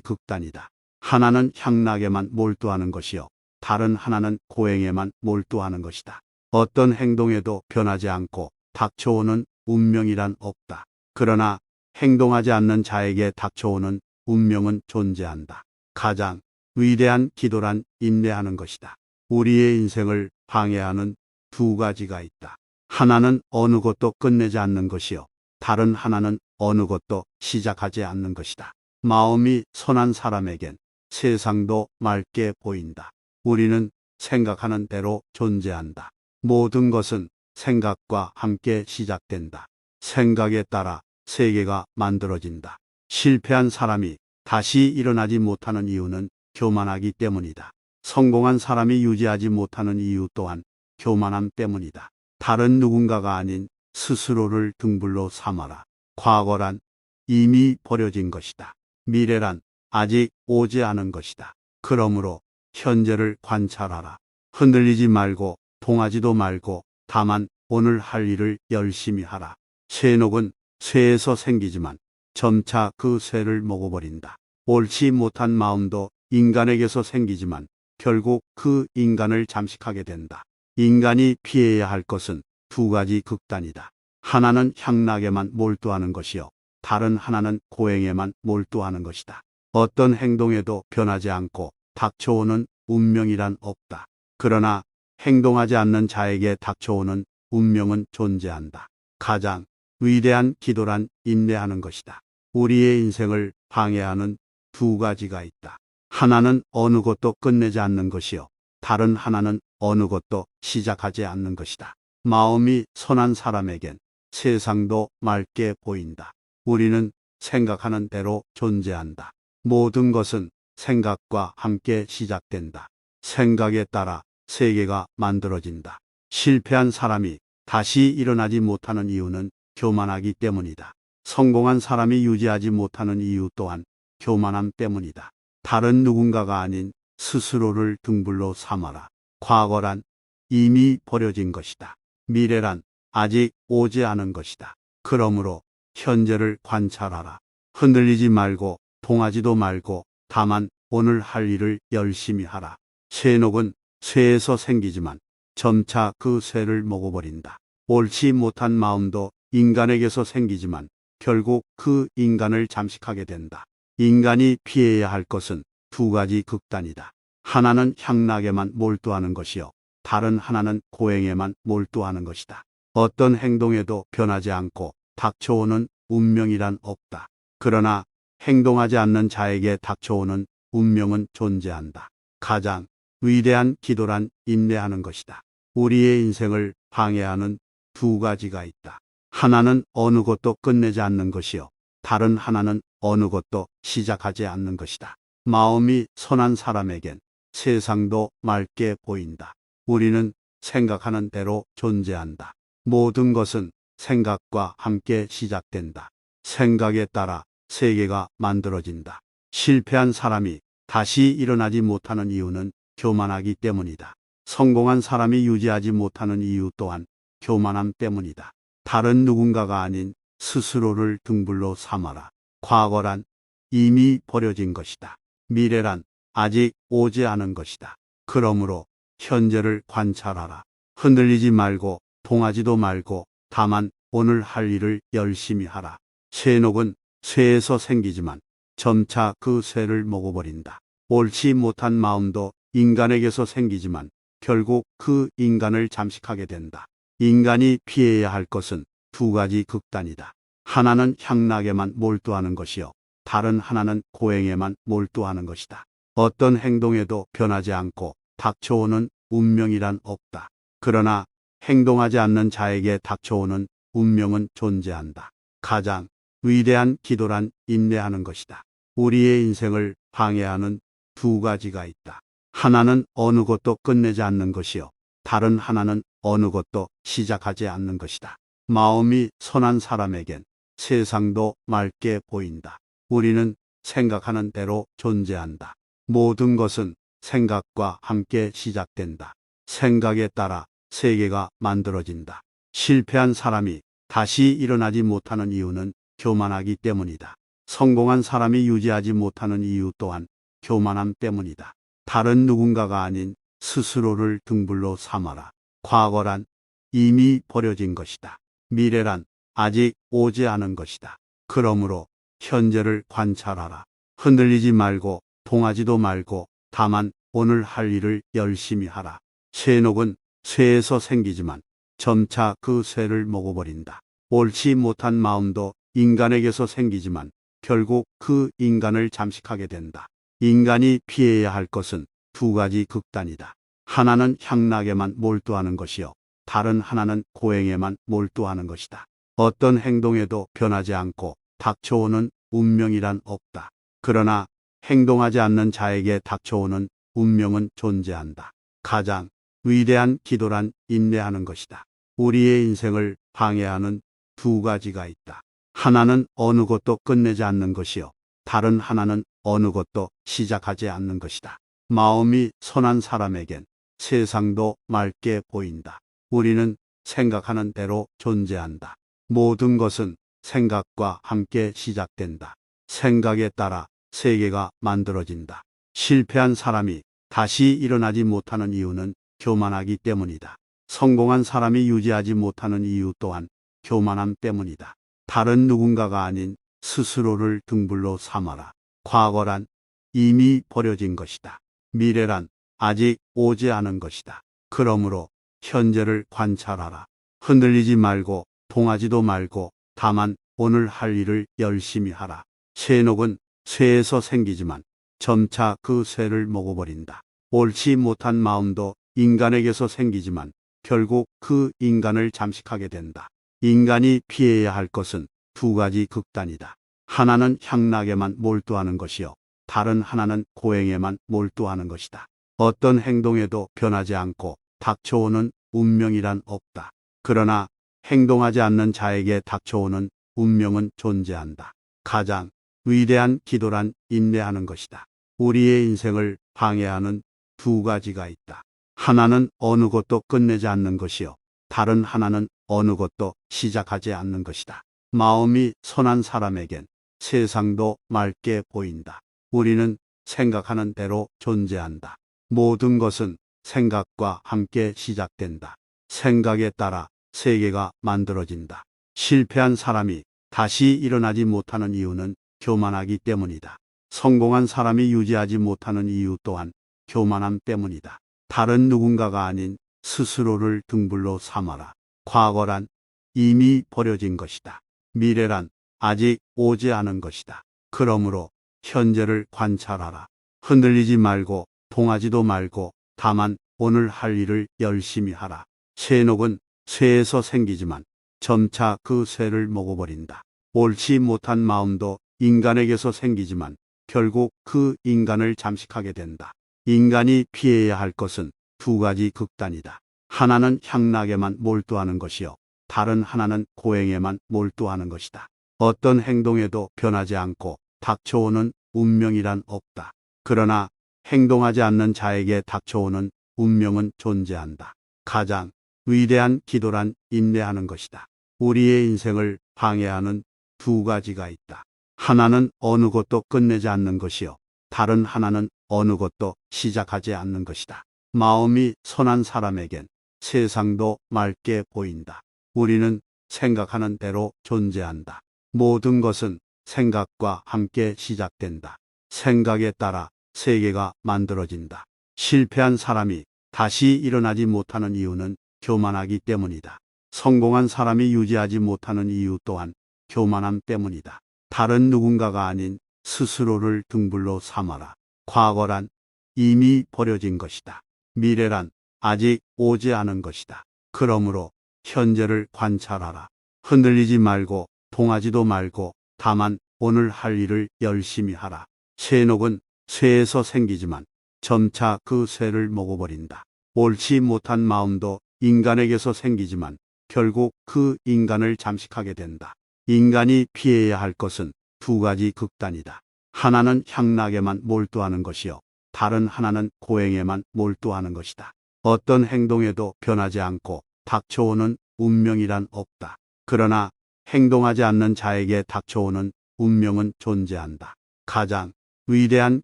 극단이다. 하나는 향락에만 몰두하는 것이요. 다른 하나는 고행에만 몰두하는 것이다. 어떤 행동에도 변하지 않고 닥쳐오는 운명이란 없다. 그러나 행동하지 않는 자에게 닥쳐오는 운명은 존재한다. 가장 위대한 기도란 인내하는 것이다. 우리의 인생을 방해하는 두 가지가 있다. 하나는 어느 것도 끝내지 않는 것이요. 다른 하나는 어느 것도 시작하지 않는 것이다. 마음이 선한 사람에겐 세상도 맑게 보인다. 우리는 생각하는 대로 존재한다. 모든 것은 생각과 함께 시작된다. 생각에 따라 세계가 만들어진다. 실패한 사람이 다시 일어나지 못하는 이유는 교만하기 때문이다. 성공한 사람이 유지하지 못하는 이유 또한 교만함 때문이다. 다른 누군가가 아닌 스스로를 등불로 삼아라. 과거란 이미 버려진 것이다. 미래란 아직 오지 않은 것이다. 그러므로 현재를 관찰하라. 흔들리지 말고 동하지도 말고 다만 오늘 할 일을 열심히 하라. 쇠녹은 쇠에서 생기지만 점차 그 쇠를 먹어버린다. 옳지 못한 마음도 인간에게서 생기지만 결국 그 인간을 잠식하게 된다. 인간이 피해야 할 것은 두 가지 극단이다. 하나는 향락에만 몰두하는 것이요. 다른 하나는 고행에만 몰두하는 것이다. 어떤 행동에도 변하지 않고 닥쳐오는 운명이란 없다. 그러나 행동하지 않는 자에게 닥쳐오는 운명은 존재한다. 가장 위대한 기도란 인내하는 것이다. 우리의 인생을 방해하는 두 가지가 있다. 하나는 어느 것도 끝내지 않는 것이요. 다른 하나는 어느 것도 시작하지 않는 것이다. 마음이 선한 사람에겐 세상도 맑게 보인다. 우리는 생각하는 대로 존재한다. 모든 것은 생각과 함께 시작된다. 생각에 따라 세계가 만들어진다. 실패한 사람이 다시 일어나지 못하는 이유는 교만하기 때문이다. 성공한 사람이 유지하지 못하는 이유 또한 교만함 때문이다. 다른 누군가가 아닌 스스로를 등불로 삼아라. 과거란 이미 버려진 것이다. 미래란 아직 오지 않은 것이다. 그러므로 현재를 관찰하라. 흔들리지 말고 동하지도 말고 다만 오늘 할 일을 열심히 하라. 쇠녹은 쇠에서 생기지만 점차 그 쇠를 먹어버린다. 옳지 못한 마음도 인간에게서 생기지만 결국 그 인간을 잠식하게 된다. 인간이 피해야 할 것은 두 가지 극단이다. 하나는 향락에만 몰두하는 것이요. 다른 하나는 고행에만 몰두하는 것이다. 어떤 행동에도 변하지 않고 닥쳐오는 운명이란 없다. 그러나 행동하지 않는 자에게 닥쳐오는 운명은 존재한다. 가장 위대한 기도란 인내하는 것이다. 우리의 인생을 방해하는 두 가지가 있다. 하나는 어느 것도 끝내지 않는 것이요. 다른 하나는 어느 것도 시작하지 않는 것이다. 마음이 선한 사람에겐 세상도 맑게 보인다. 우리는 생각하는 대로 존재한다. 모든 것은 생각과 함께 시작된다. 생각에 따라 세계가 만들어진다. 실패한 사람이 다시 일어나지 못하는 이유는 교만하기 때문이다. 성공한 사람이 유지하지 못하는 이유 또한 교만함 때문이다. 다른 누군가가 아닌 스스로를 등불로 삼아라. 과거란 이미 버려진 것이다. 미래란 아직 오지 않은 것이다. 그러므로 현재를 관찰하라. 흔들리지 말고 동하지도 말고 다만 오늘 할 일을 열심히 하라. 쇠녹은 쇠에서 생기지만 점차 그 쇠를 먹어버린다. 옳지 못한 마음도 인간에게서 생기지만 결국 그 인간을 잠식하게 된다. 인간이 피해야 할 것은 두 가지 극단이다. 하나는 향락에만 몰두하는 것이요. 다른 하나는 고행에만 몰두하는 것이다. 어떤 행동에도 변하지 않고 닥쳐오는 운명이란 없다. 그러나 행동하지 않는 자에게 닥쳐오는 운명은 존재한다. 가장 위대한 기도란 인내하는 것이다. 우리의 인생을 방해하는 두 가지가 있다. 하나는 어느 것도 끝내지 않는 것이요. 다른 하나는 어느 것도 시작하지 않는 것이다. 마음이 선한 사람에겐 세상도 맑게 보인다. 우리는 생각하는 대로 존재한다. 모든 것은 생각과 함께 시작된다. 생각에 따라 세계가 만들어진다. 실패한 사람이 다시 일어나지 못하는 이유는 교만하기 때문이다. 성공한 사람이 유지하지 못하는 이유 또한 교만함 때문이다. 다른 누군가가 아닌 스스로를 등불로 삼아라. 과거란 이미 버려진 것이다. 미래란 아직 오지 않은 것이다. 그러므로 현재를 관찰하라. 흔들리지 말고 동하지도 말고 다만 오늘 할 일을 열심히 하라. 쇠녹은 쇠에서 생기지만 점차 그 쇠를 먹어버린다. 옳지 못한 마음도 인간에게서 생기지만 결국 그 인간을 잠식하게 된다. 인간이 피해야 할 것은 두 가지 극단이다. 하나는 향락에만 몰두하는 것이요. 다른 하나는 고행에만 몰두하는 것이다. 어떤 행동에도 변하지 않고 닥쳐오는 운명이란 없다. 그러나 행동하지 않는 자에게 닥쳐오는 운명은 존재한다. 가장 위대한 기도란 인내하는 것이다. 우리의 인생을 방해하는 두 가지가 있다. 하나는 어느 것도 끝내지 않는 것이요. 다른 하나는 어느 것도 시작하지 않는 것이다. 마음이 선한 사람에겐 세상도 맑게 보인다. 우리는 생각하는 대로 존재한다. 모든 것은 생각과 함께 시작된다. 생각에 따라 세계가 만들어진다. 실패한 사람이 다시 일어나지 못하는 이유는 교만하기 때문이다. 성공한 사람이 유지하지 못하는 이유 또한 교만함 때문이다. 다른 누군가가 아닌 스스로를 등불로 삼아라. 과거란 이미 버려진 것이다. 미래란 아직 오지 않은 것이다. 그러므로 현재를 관찰하라. 흔들리지 말고 동하지도 말고 다만 오늘 할 일을 열심히 하라. 쇠녹은 쇠에서 생기지만 점차 그 쇠를 먹어버린다. 옳지 못한 마음도 인간에게서 생기지만 결국 그 인간을 잠식하게 된다. 인간이 피해야 할 것은 두 가지 극단이다. 하나는 향락에만 몰두하는 것이요. 다른 하나는 고행에만 몰두하는 것이다. 어떤 행동에도 변하지 않고 닥쳐오는 운명이란 없다. 그러나 행동하지 않는 자에게 닥쳐오는 운명은 존재한다. 가장 위대한 기도란 인내하는 것이다. 우리의 인생을 방해하는 두 가지가 있다. 하나는 어느 것도 끝내지 않는 것이요. 다른 하나는 어느 것도 시작하지 않는 것이다. 마음이 선한 사람에겐 세상도 맑게 보인다. 우리는 생각하는 대로 존재한다. 모든 것은 생각과 함께 시작된다. 생각에 따라 세계가 만들어진다. 실패한 사람이 다시 일어나지 못하는 이유는 교만하기 때문이다. 성공한 사람이 유지하지 못하는 이유 또한 교만함 때문이다. 다른 누군가가 아닌 스스로를 등불로 삼아라. 과거란 이미 버려진 것이다. 미래란 아직 오지 않은 것이다. 그러므로 현재를 관찰하라. 흔들리지 말고 동하지도 말고 다만 오늘 할 일을 열심히 하라. 쇠녹은 쇠에서 생기지만 점차 그 쇠를 먹어버린다. 옳지 못한 마음도 인간에게서 생기지만 결국 그 인간을 잠식하게 된다. 인간이 피해야 할 것은 두 가지 극단이다. 하나는 향락에만 몰두하는 것이요. 다른 하나는 고행에만 몰두하는 것이다. 어떤 행동에도 변하지 않고 닥쳐오는 운명이란 없다. 그러나 행동하지 않는 자에게 닥쳐오는 운명은 존재한다. 가장 위대한 기도란 인내하는 것이다. 우리의 인생을 방해하는 두 가지가 있다. 하나는 어느 것도 끝내지 않는 것이요. 다른 하나는 어느 것도 시작하지 않는 것이다. 마음이 선한 사람에겐 세상도 맑게 보인다. 우리는 생각하는 대로 존재한다. 모든 것은 생각과 함께 시작된다. 생각에 따라 세계가 만들어진다. 실패한 사람이 다시 일어나지 못하는 이유는 교만하기 때문이다. 성공한 사람이 유지하지 못하는 이유 또한 교만함 때문이다. 다른 누군가가 아닌 스스로를 등불로 삼아라. 과거란 이미 버려진 것이다. 미래란 아직 오지 않은 것이다. 그러므로 현재를 관찰하라. 흔들리지 말고 동하지도 말고 다만 오늘 할 일을 열심히 하라. 쇠녹은 쇠에서 생기지만 점차 그 쇠를 먹어버린다. 옳지 못한 마음도 인간에게서 생기지만 결국 그 인간을 잠식하게 된다. 인간이 피해야 할 것은 두 가지 극단이다. 하나는 향락에만 몰두하는 것이요. 다른 하나는 고행에만 몰두하는 것이다. 어떤 행동에도 변하지 않고 닥쳐오는 운명이란 없다. 그러나 행동하지 않는 자에게 닥쳐오는 운명은 존재한다. 가장 위대한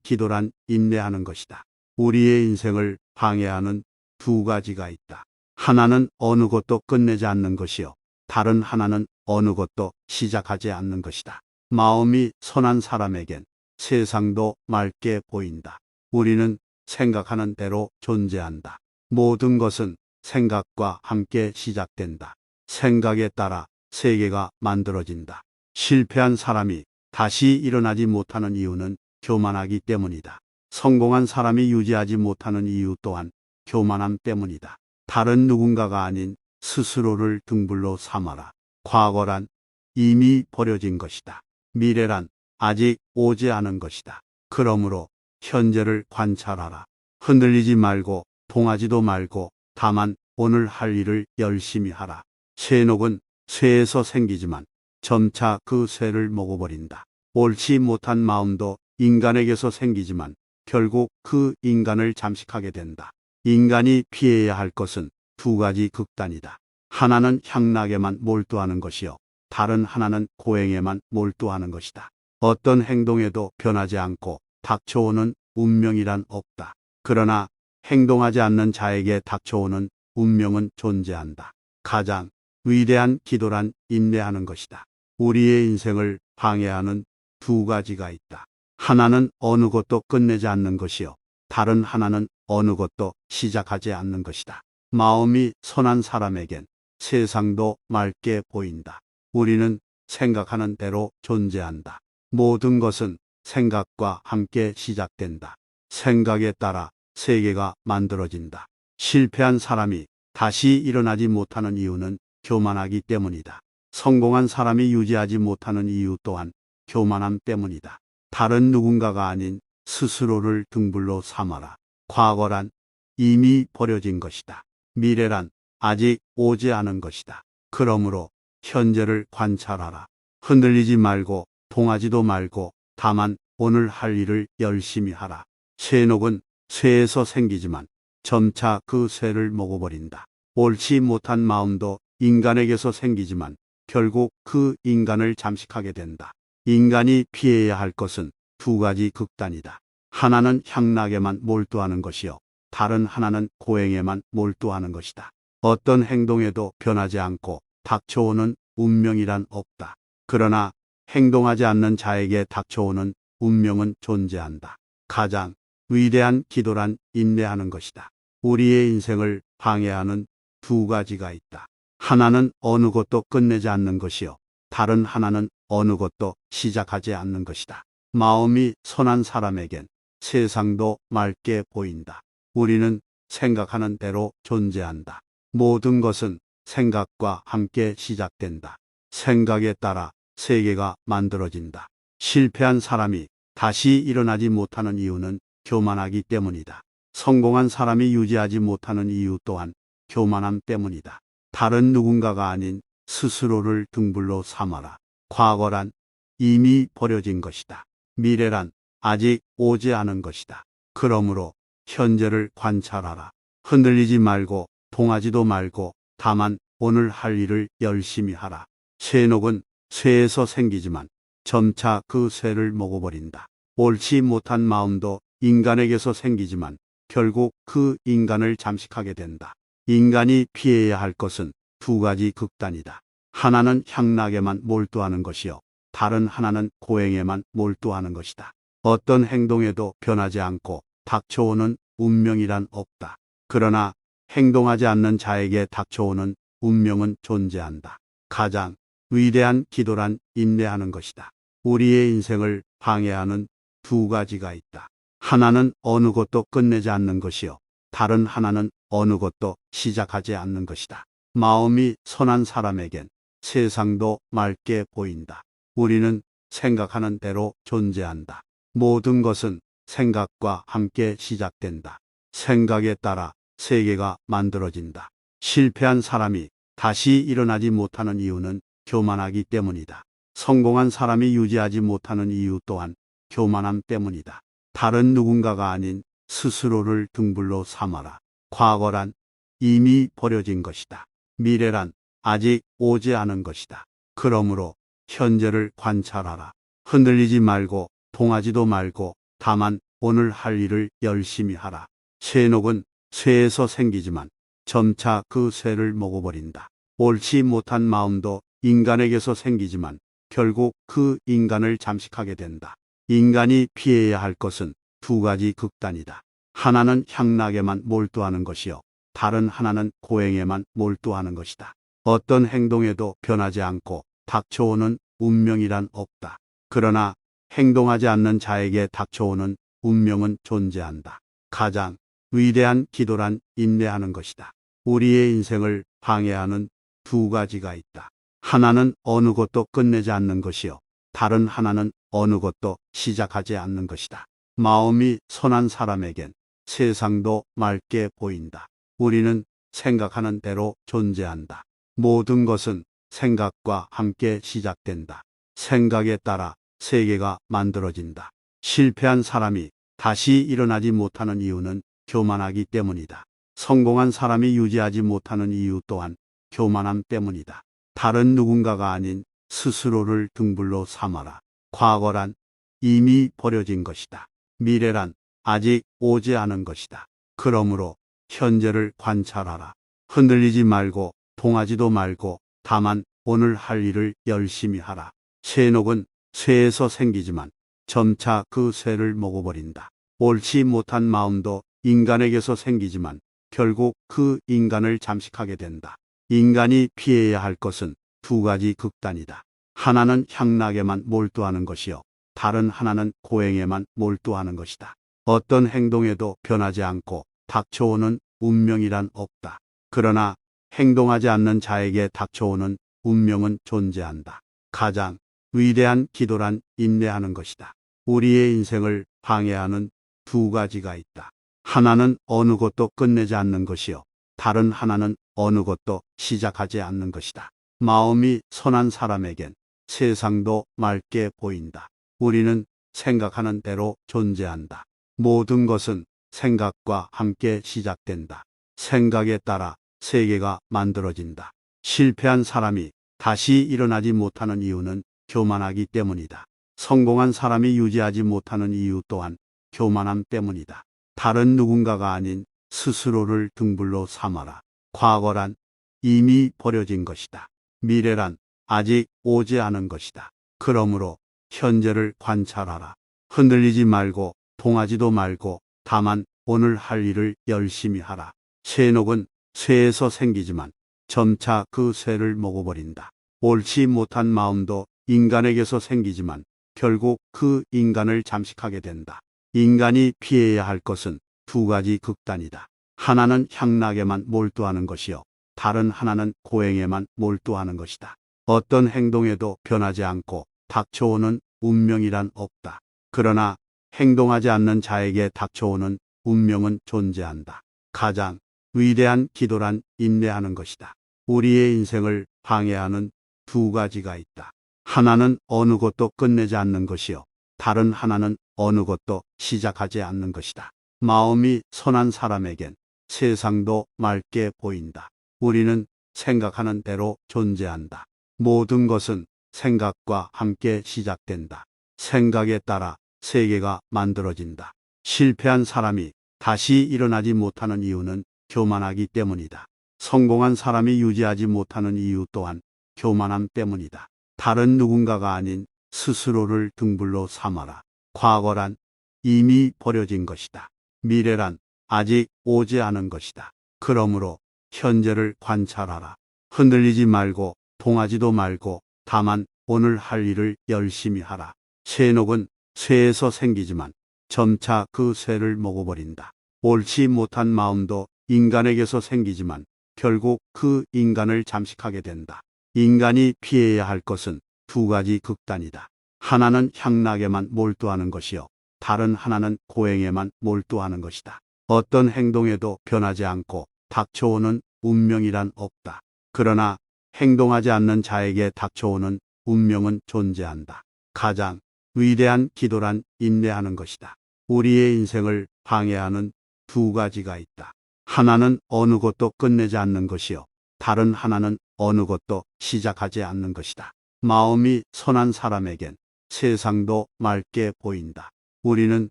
기도란 인내하는 것이다. 우리의 인생을 방해하는 두 가지가 있다. 하나는 어느 것도 끝내지 않는 것이요. 다른 하나는 어느 것도 시작하지 않는 것이다. 마음이 선한 사람에겐 세상도 맑게 보인다. 우리는 생각하는 대로 존재한다. 모든 것은 생각과 함께 시작된다. 생각에 따라 세계가 만들어진다. 실패한 사람이 다시 일어나지 못하는 이유는 교만하기 때문이다. 성공한 사람이 유지하지 못하는 이유 또한 교만함 때문이다. 다른 누군가가 아닌 스스로를 등불로 삼아라. 과거란 이미 버려진 것이다. 미래란 아직 오지 않은 것이다. 그러므로 현재를 관찰하라. 흔들리지 말고 동하지도 말고 다만 오늘 할 일을 열심히 하라. 쇠녹은 쇠에서 생기지만 점차 그 쇠를 먹어버린다. 옳지 못한 마음도 인간에게서 생기지만 결국 그 인간을 잠식하게 된다. 인간이 피해야 할 것은 두 가지 극단이다. 하나는 향락에만 몰두하는 것이요. 다른 하나는 고행에만 몰두하는 것이다. 어떤 행동에도 변하지 않고 닥쳐오는 운명이란 없다. 그러나 행동하지 않는 자에게 닥쳐오는 운명은 존재한다. 가장 위대한 기도란 인내하는 것이다. 우리의 인생을 방해하는 두 가지가 있다. 하나는 어느 것도 끝내지 않는 것이요. 다른 하나는 어느 것도 시작하지 않는 것이다. 마음이 선한 사람에겐 세상도 맑게 보인다. 우리는 생각하는 대로 존재한다. 모든 것은 생각과 함께 시작된다. 생각에 따라 세계가 만들어진다. 실패한 사람이 다시 일어나지 못하는 이유는 교만하기 때문이다. 성공한 사람이 유지하지 못하는 이유 또한 교만함 때문이다. 다른 누군가가 아닌 스스로를 등불로 삼아라. 과거란 이미 버려진 것이다. 미래란 아직 오지 않은 것이다. 그러므로 현재를 관찰하라. 흔들리지 말고 동하지도 말고 다만 오늘 할 일을 열심히 하라. 쇠녹은 쇠에서 생기지만 점차 그 쇠를 먹어버린다. 옳지 못한 마음도 인간에게서 생기지만 결국 그 인간을 잠식하게 된다. 인간이 피해야 할 것은 두 가지 극단이다. 하나는 향락에만 몰두하는 것이요. 다른 하나는 고행에만 몰두하는 것이다. 어떤 행동에도 변하지 않고 닥쳐오는 운명이란 없다. 그러나 행동하지 않는 자에게 닥쳐오는 운명은 존재한다. 가장 위대한 기도란 인내하는 것이다. 우리의 인생을 방해하는 두 가지가 있다. 하나는 어느 것도 끝내지 않는 것이요. 다른 하나는 어느 것도 시작하지 않는 것이다. 마음이 선한 사람에겐 세상도 맑게 보인다. 우리는 생각하는 대로 존재한다. 모든 것은 생각과 함께 시작된다. 생각에 따라 세계가 만들어진다. 실패한 사람이 다시 일어나지 못하는 이유는 교만하기 때문이다. 성공한 사람이 유지하지 못하는 이유 또한 교만함 때문이다. 다른 누군가가 아닌 스스로를 등불로 삼아라. 과거란 이미 버려진 것이다. 미래란 아직 오지 않은 것이다. 그러므로 현재를 관찰하라. 흔들리지 말고 동하지도 말고 다만 오늘 할 일을 열심히 하라. 쇠녹은 쇠에서 생기지만 점차 그 쇠를 먹어버린다. 옳지 못한 마음도 인간에게서 생기지만 결국 그 인간을 잠식하게 된다. 인간이 피해야 할 것은 두 가지 극단이다. 하나는 향락에만 몰두하는 것이요. 다른 하나는 고행에만 몰두하는 것이다. 어떤 행동에도 변하지 않고 닥쳐오는 운명이란 없다. 그러나 행동하지 않는 자에게 닥쳐오는 운명은 존재한다. 가장 위대한 기도란 인내하는 것이다. 우리의 인생을 방해하는 두 가지가 있다. 하나는 어느 것도 끝내지 않는 것이요. 다른 하나는 어느 것도 시작하지 않는 것이다. 마음이 선한 사람에겐 세상도 맑게 보인다. 우리는 생각하는 대로 존재한다. 모든 것은 생각과 함께 시작된다. 생각에 따라 세계가 만들어진다. 실패한 사람이 다시 일어나지 못하는 이유는 교만하기 때문이다. 성공한 사람이 유지하지 못하는 이유 또한 교만함 때문이다. 다른 누군가가 아닌 스스로를 등불로 삼아라. 과거란 이미 버려진 것이다. 미래란 아직 오지 않은 것이다. 그러므로 현재를 관찰하라. 흔들리지 말고 동하지도 말고 다만 오늘 할 일을 열심히 하라. 쇠녹은 쇠에서 생기지만 점차 그 쇠를 먹어버린다. 옳지 못한 마음도 인간에게서 생기지만 결국 그 인간을 잠식하게 된다. 인간이 피해야 할 것은 두 가지 극단이다. 하나는 향락에만 몰두하는 것이요. 다른 하나는 고행에만 몰두하는 것이다. 어떤 행동에도 변하지 않고 닥쳐오는 운명이란 없다. 그러나 행동하지 않는 자에게 닥쳐오는 운명은 존재한다. 가장 위대한 기도란 인내하는 것이다. 우리의 인생을 방해하는 두 가지가 있다. 하나는 어느 것도 끝내지 않는 것이요. 다른 하나는 어느 것도 시작하지 않는 것이다. 마음이 선한 사람에겐 세상도 맑게 보인다. 우리는 생각하는 대로 존재한다. 모든 것은 생각과 함께 시작된다. 생각에 따라 세계가 만들어진다. 실패한 사람이 다시 일어나지 못하는 이유는 교만하기 때문이다. 성공한 사람이 유지하지 못하는 이유 또한 교만함 때문이다. 다른 누군가가 아닌 스스로를 등불로 삼아라. 과거란 이미 버려진 것이다. 미래란 아직 오지 않은 것이다. 그러므로 현재를 관찰하라. 흔들리지 말고 동하지도 말고 다만 오늘 할 일을 열심히 하라. 쇠녹은 쇠에서 생기지만 점차 그 쇠를 먹어버린다. 옳지 못한 마음도 인간에게서 생기지만 결국 그 인간을 잠식하게 된다. 인간이 피해야 할 것은 두 가지 극단이다. 하나는 향락에만 몰두하는 것이요. 다른 하나는 고행에만 몰두하는 것이다. 어떤 행동에도 변하지 않고 닥쳐오는 운명이란 없다. 그러나 행동하지 않는 자에게 닥쳐오는 운명은 존재한다. 가장 위대한 기도란 인내하는 것이다. 우리의 인생을 방해하는 두 가지가 있다. 하나는 어느 것도 끝내지 않는 것이요. 다른 하나는 어느 것도 시작하지 않는 것이다. 마음이 선한 사람에겐 세상도 맑게 보인다. 우리는 생각하는 대로 존재한다. 모든 것은 생각과 함께 시작된다. 생각에 따라 세계가 만들어진다. 실패한 사람이 다시 일어나지 못하는 이유는 교만하기 때문이다. 성공한 사람이 유지하지 못하는 이유 또한 교만함 때문이다. 다른 누군가가 아닌 스스로를 등불로 삼아라. 과거란 이미 버려진 것이다. 미래란 아직 오지 않은 것이다. 그러므로 현재를 관찰하라. 흔들리지 말고 동하지도 말고 다만 오늘 할 일을 열심히 하라. 쇠녹은 쇠에서 생기지만 점차 그 쇠를 먹어버린다. 옳지 못한 마음도 인간에게서 생기지만 결국 그 인간을 잠식하게 된다. 인간이 피해야 할 것은 두 가지 극단이다. 하나는 향락에만 몰두하는 것이요. 다른 하나는 고행에만 몰두하는 것이다. 어떤 행동에도 변하지 않고 닥쳐오는 운명이란 없다. 그러나 행동하지 않는 자에게 닥쳐오는 운명은 존재한다. 가장 위대한 기도란 인내하는 것이다. 우리의 인생을 방해하는 두 가지가 있다. 하나는 어느 것도 끝내지 않는 것이요. 다른 하나는 어느 것도 시작하지 않는 것이다. 마음이 선한 사람에겐 세상도 맑게 보인다. 우리는 생각하는 대로 존재한다. 모든 것은 생각과 함께 시작된다. 생각에 따라 세계가 만들어진다. 실패한 사람이 다시 일어나지 못하는 이유는 교만하기 때문이다. 성공한 사람이 유지하지 못하는 이유 또한 교만함 때문이다. 다른 누군가가 아닌 스스로를 등불로 삼아라. 과거란 이미 버려진 것이다. 미래란 아직 오지 않은 것이다. 그러므로 현재를 관찰하라. 흔들리지 말고 동하지도 말고 다만 오늘 할 일을 열심히 하라. 쇠녹은 쇠에서 생기지만 점차 그 쇠를 먹어버린다. 옳지 못한 마음도 인간에게서 생기지만 결국 그 인간을 잠식하게 된다. 인간이 피해야 할 것은 두 가지 극단이다. 하나는 향락에만 몰두하는 것이요. 다른 하나는 고행에만 몰두하는 것이다. 어떤 행동에도 변하지 않고 닥쳐오는 운명이란 없다. 그러나 행동하지 않는 자에게 닥쳐오는 운명은 존재한다. 가장 위대한 기도란 인내하는 것이다. 우리의 인생을 방해하는 두 가지가 있다. 하나는 어느 것도 끝내지 않는 것이요. 다른 하나는 어느 것도 시작하지 않는 것이다. 마음이 선한 사람에겐 세상도 맑게 보인다. 우리는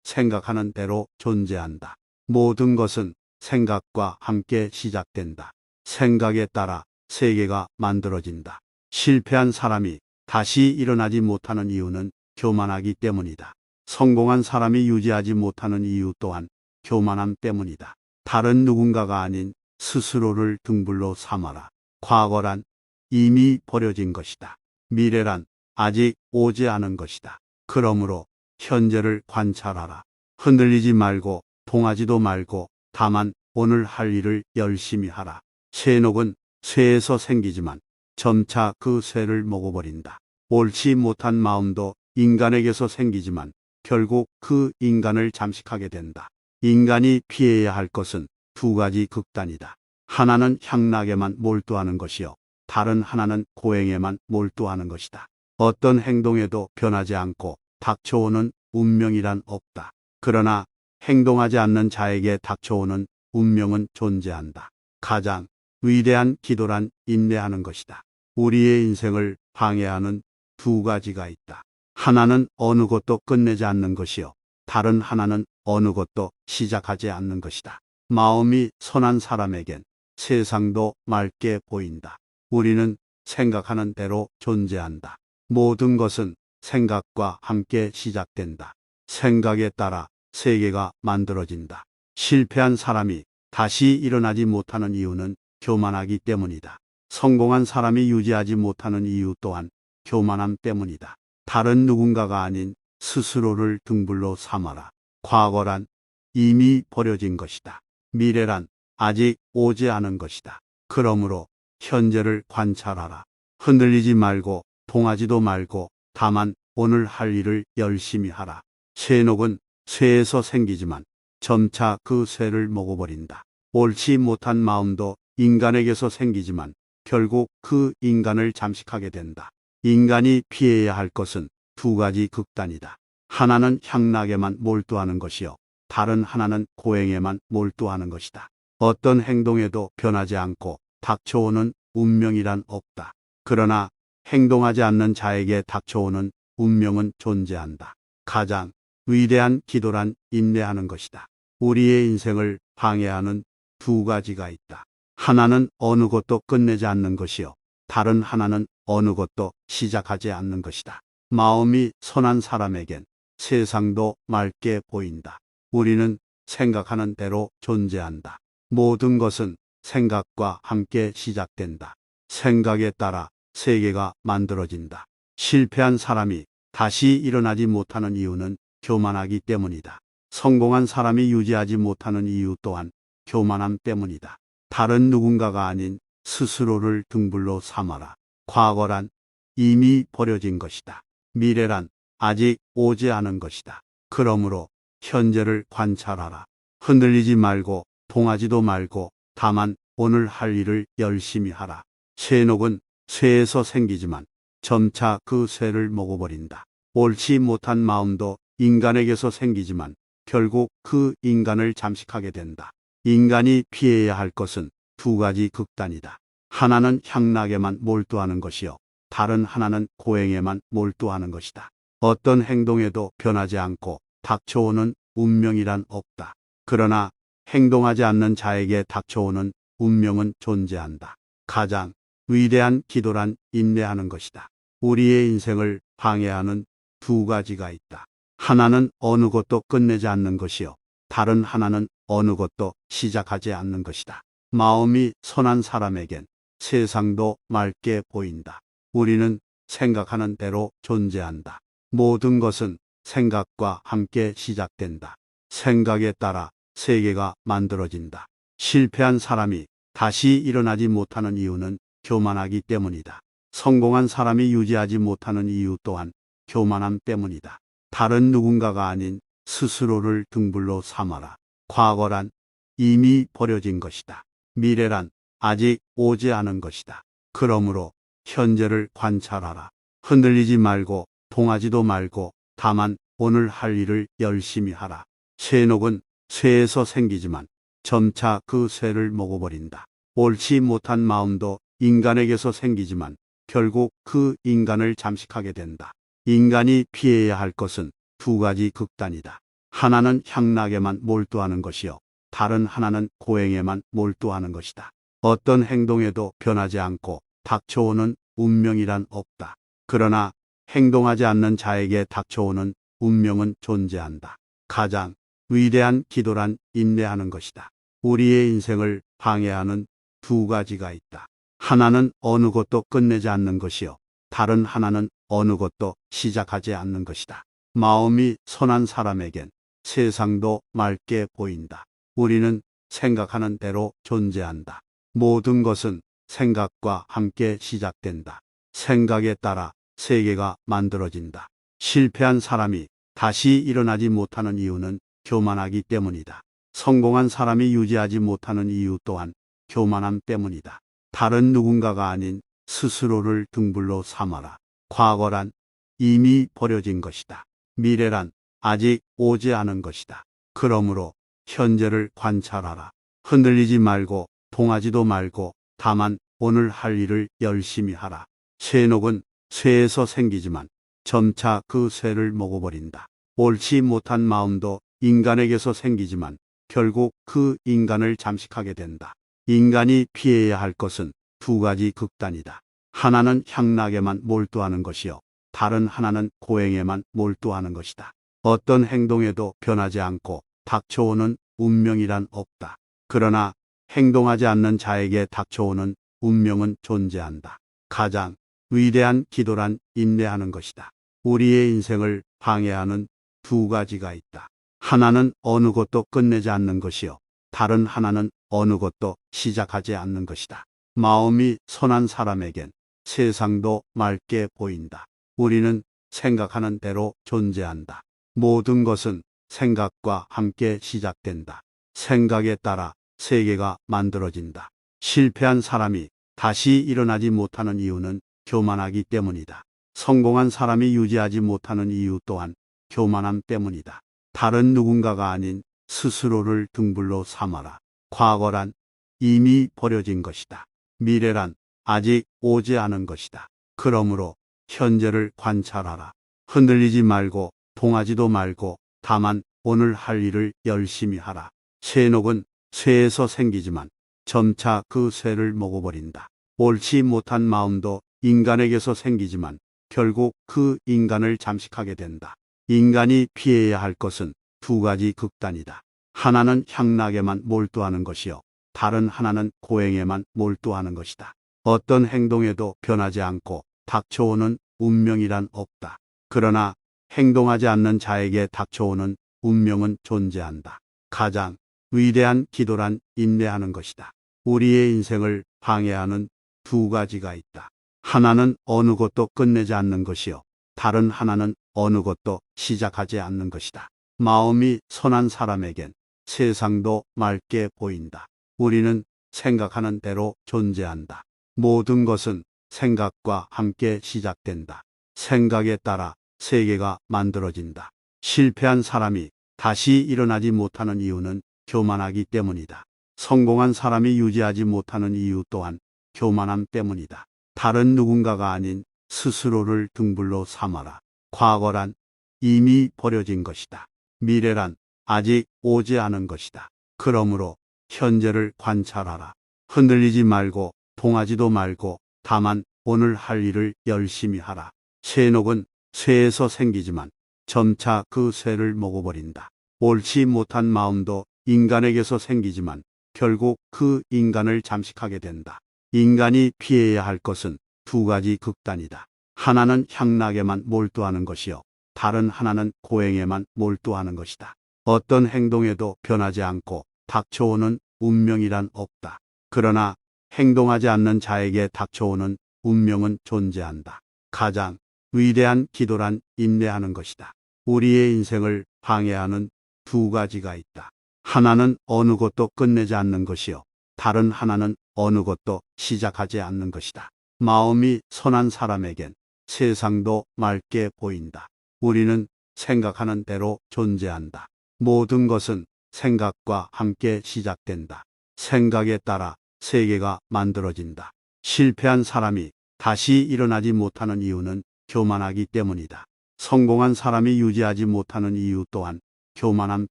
생각하는 대로 존재한다. 모든 것은 생각과 함께 시작된다. 생각에 따라 세계가 만들어진다. 실패한 사람이 다시 일어나지 못하는 이유는 교만하기 때문이다. 성공한 사람이 유지하지 못하는 이유 또한 교만함 때문이다. 다른 누군가가 아닌 스스로를 등불로 삼아라. 과거란 이미 버려진 것이다. 미래란 아직 오지 않은 것이다. 그러므로 현재를 관찰하라. 흔들리지 말고 동하지도 말고 다만 오늘 할 일을 열심히 하라. 쇠녹은 쇠에서 생기지만 점차 그 쇠를 먹어버린다. 옳지 못한 마음도 인간에게서 생기지만 결국 그 인간을 잠식하게 된다. 인간이 피해야 할 것은 두 가지 극단이다. 하나는 향락에만 몰두하는 것이요, 다른 하나는 고행에만 몰두하는 것이다. 어떤 행동에도 변하지 않고 닥쳐오는 운명이란 없다. 그러나 행동하지 않는 자에게 닥쳐오는 운명은 존재한다. 가장 위대한 기도란 인내하는 것이다. 우리의 인생을 방해하는 두 가지가 있다. 하나는 어느 것도 끝내지 않는 것이요, 다른 하나는 어느 것도 시작하지 않는 것이다. 마음이 선한 사람에겐 세상도 맑게 보인다. 우리는 생각하는 대로 존재한다. 모든 것은 생각과 함께 시작된다. 생각에 따라 세계가 만들어진다. 실패한 사람이 다시 일어나지 못하는 이유는 교만하기 때문이다. 성공한 사람이 유지하지 못하는 이유 또한 교만함 때문이다. 다른 누군가가 아닌 스스로를 등불로 삼아라. 과거란 이미 버려진 것이다. 미래란 아직 오지 않은 것이다. 그러므로 현재를 관찰하라. 흔들리지 말고 동하지도 말고 다만 오늘 할 일을 열심히 하라. 쇠녹은 쇠에서 생기지만 점차 그 쇠를 먹어버린다. 옳지 못한 마음도 인간에게서 생기지만 결국 그 인간을 잠식하게 된다. 인간이 피해야 할 것은 두 가지 극단이다. 하나는 향락에만 몰두하는 것이요, 다른 하나는 고행에만 몰두하는 것이다. 어떤 행동에도 변하지 않고 닥쳐오는 운명이란 없다. 그러나 행동하지 않는 자에게 닥쳐오는 운명은 존재한다. 가장 위대한 기도란 인내하는 것이다. 우리의 인생을 방해하는 두 가지가 있다. 하나는 어느 것도 끝내지 않는 것이요, 다른 하나는 어느 것도 시작하지 않는 것이다. 마음이 선한 사람에겐 세상도 맑게 보인다. 우리는 생각하는 대로 존재한다. 모든 것은 생각과 함께 시작된다. 생각에 따라 세계가 만들어진다. 실패한 사람이 다시 일어나지 못하는 이유는 교만하기 때문이다. 성공한 사람이 유지하지 못하는 이유 또한 교만함 때문이다. 다른 누군가가 아닌 스스로를 등불로 삼아라. 과거란 이미 버려진 것이다. 미래란 아직 오지 않은 것이다. 그러므로 현재를 관찰하라. 흔들리지 말고 동하지도 말고 다만 오늘 할 일을 열심히 하라. 쇠녹은 쇠에서 생기지만 점차 그 쇠를 먹어버린다. 옳지 못한 마음도 인간에게서 생기지만 결국 그 인간을 잠식하게 된다. 인간이 피해야 할 것은 두 가지 극단이다. 하나는 향락에만 몰두하는 것이요, 다른 하나는 고행에만 몰두하는 것이다. 어떤 행동에도 변하지 않고 닥쳐오는 운명이란 없다. 그러나 행동하지 않는 자에게 닥쳐오는 운명은 존재한다. 가장 위대한 기도란 인내하는 것이다. 우리의 인생을 방해하는 두 가지가 있다. 하나는 어느 것도 끝내지 않는 것이요, 다른 하나는 어느 것도 시작하지 않는 것이다. 마음이 선한 사람에겐 세상도 맑게 보인다. 우리는 생각하는 대로 존재한다. 모든 것은 생각과 함께 시작된다. 생각에 따라 세계가 만들어진다. 실패한 사람이 다시 일어나지 못하는 이유는 교만하기 때문이다. 성공한 사람이 유지하지 못하는 이유 또한 교만함 때문이다. 다른 누군가가 아닌 스스로를 등불로 삼아라. 과거란 이미 버려진 것이다. 미래란 아직 오지 않은 것이다. 그러므로 현재를 관찰하라. 흔들리지 말고 동하지도 말고 다만 오늘 할 일을 열심히 하라. 쇠녹은 쇠에서 생기지만 점차 그 쇠를 먹어버린다. 옳지 못한 마음도 인간에게서 생기지만 결국 그 인간을 잠식하게 된다. 인간이 피해야 할 것은 두 가지 극단이다. 하나는 향락에만 몰두하는 것이요. 다른 하나는 고행에만 몰두하는 것이다. 어떤 행동에도 변하지 않고 닥쳐오는 운명이란 없다. 그러나 행동하지 않는 자에게 닥쳐오는 운명은 존재한다. 가장 위대한 기도란 인내하는 것이다. 우리의 인생을 방해하는 두 가지가 있다. 하나는 어느 것도 끝내지 않는 것이요. 다른 하나는 어느 것도 시작하지 않는 것이다. 마음이 선한 사람에겐 세상도 맑게 보인다. 우리는 생각하는 대로 존재한다. 모든 것은 생각과 함께 시작된다. 생각에 따라 세계가 만들어진다. 실패한 사람이 다시 일어나지 못하는 이유는 교만하기 때문이다. 성공한 사람이 유지하지 못하는 이유 또한 교만함 때문이다. 다른 누군가가 아닌 스스로를 등불로 삼아라. 과거란 이미 버려진 것이다. 미래란 아직 오지 않은 것이다. 그러므로 현재를 관찰하라. 흔들리지 말고 동하지도 말고 다만 오늘 할 일을 열심히 하라. 쇠녹은 쇠에서 생기지만 점차 그 쇠를 먹어버린다. 옳지 못한 마음도 인간에게서 생기지만 결국 그 인간을 잠식하게 된다. 인간이 피해야 할 것은 두 가지 극단이다. 하나는 향락에만 몰두하는 것이요. 다른 하나는 고행에만 몰두하는 것이다. 어떤 행동에도 변하지 않고 닥쳐오는 운명이란 없다. 그러나 행동하지 않는 자에게 닥쳐오는 운명은 존재한다. 가장 위대한 기도란 인내하는 것이다. 우리의 인생을 방해하는 두 가지가 있다. 하나는 어느 것도 끝내지 않는 것이요. 다른 하나는 어느 것도 시작하지 않는 것이다. 마음이 선한 사람에겐 세상도 맑게 보인다. 우리는 생각하는 대로 존재한다. 모든 것은 생각과 함께 시작된다. 생각에 따라 세계가 만들어진다. 실패한 사람이 다시 일어나지 못하는 이유는 교만하기 때문이다. 성공한 사람이 유지하지 못하는 이유 또한 교만함 때문이다. 다른 누군가가 아닌 스스로를 등불로 삼아라. 과거란 이미 버려진 것이다. 미래란 아직 오지 않은 것이다. 그러므로 현재를 관찰하라. 흔들리지 말고 동하지도 말고 다만 오늘 할 일을 열심히 하라. 쇠녹은 쇠에서 생기지만 점차 그 쇠를 먹어버린다. 옳지 못한 마음도 인간에게서 생기지만 결국 그 인간을 잠식하게 된다. 인간이 피해야 할 것은 두 가지 극단이다. 하나는 향락에만 몰두하는 것이요. 다른 하나는 고행에만 몰두하는 것이다. 어떤 행동에도 변하지 않고 닥쳐오는 운명이란 없다. 그러나 행동하지 않는 자에게 닥쳐오는 운명은 존재한다. 가장 위대한 기도란 인내하는 것이다. 우리의 인생을 방해하는 두 가지가 있다. 하나는 어느 것도 끝내지 않는 것이요. 다른 하나는 어느 것도 시작하지 않는 것이다. 마음이 선한 사람에겐 세상도 맑게 보인다. 우리는 생각하는 대로 존재한다. 모든 것은 생각과 함께 시작된다. 생각에 따라 세계가 만들어진다. 실패한 사람이 다시 일어나지 못하는 이유는 교만하기 때문이다. 성공한 사람이 유지하지 못하는 이유 또한 교만함 때문이다. 다른 누군가가 아닌 스스로를 등불로 삼아라. 과거란 이미 버려진 것이다. 미래란 아직 오지 않은 것이다. 그러므로 현재를 관찰하라. 흔들리지 말고 동하지도 말고 다만 오늘 할 일을 열심히 하라. 쇠녹은 쇠에서 생기지만 점차 그 쇠를 먹어버린다. 옳지 못한 마음도 인간에게서 생기지만 결국 그 인간을 잠식하게 된다. 인간이 피해야 할 것은 두 가지 극단이다. 하나는 향락에만 몰두하는 것이요. 다른 하나는 고행에만 몰두하는 것이다. 어떤 행동에도 변하지 않고 닥쳐오는 운명이란 없다. 그러나 행동하지 않는 자에게 닥쳐오는 운명은 존재한다. 가장 위대한 기도란 인내하는 것이다. 우리의 인생을 방해하는 두 가지가 있다. 하나는 어느 것도 끝내지 않는 것이요. 다른 하나는 어느 것도 시작하지 않는 것이다. 마음이 선한 사람에겐 세상도 맑게 보인다. 우리는 생각하는 대로 존재한다. 모든 것은 생각과 함께 시작된다. 생각에 따라 세계가 만들어진다. 실패한 사람이 다시 일어나지 못하는 이유는 교만하기 때문이다. 성공한 사람이 유지하지 못하는 이유 또한 교만함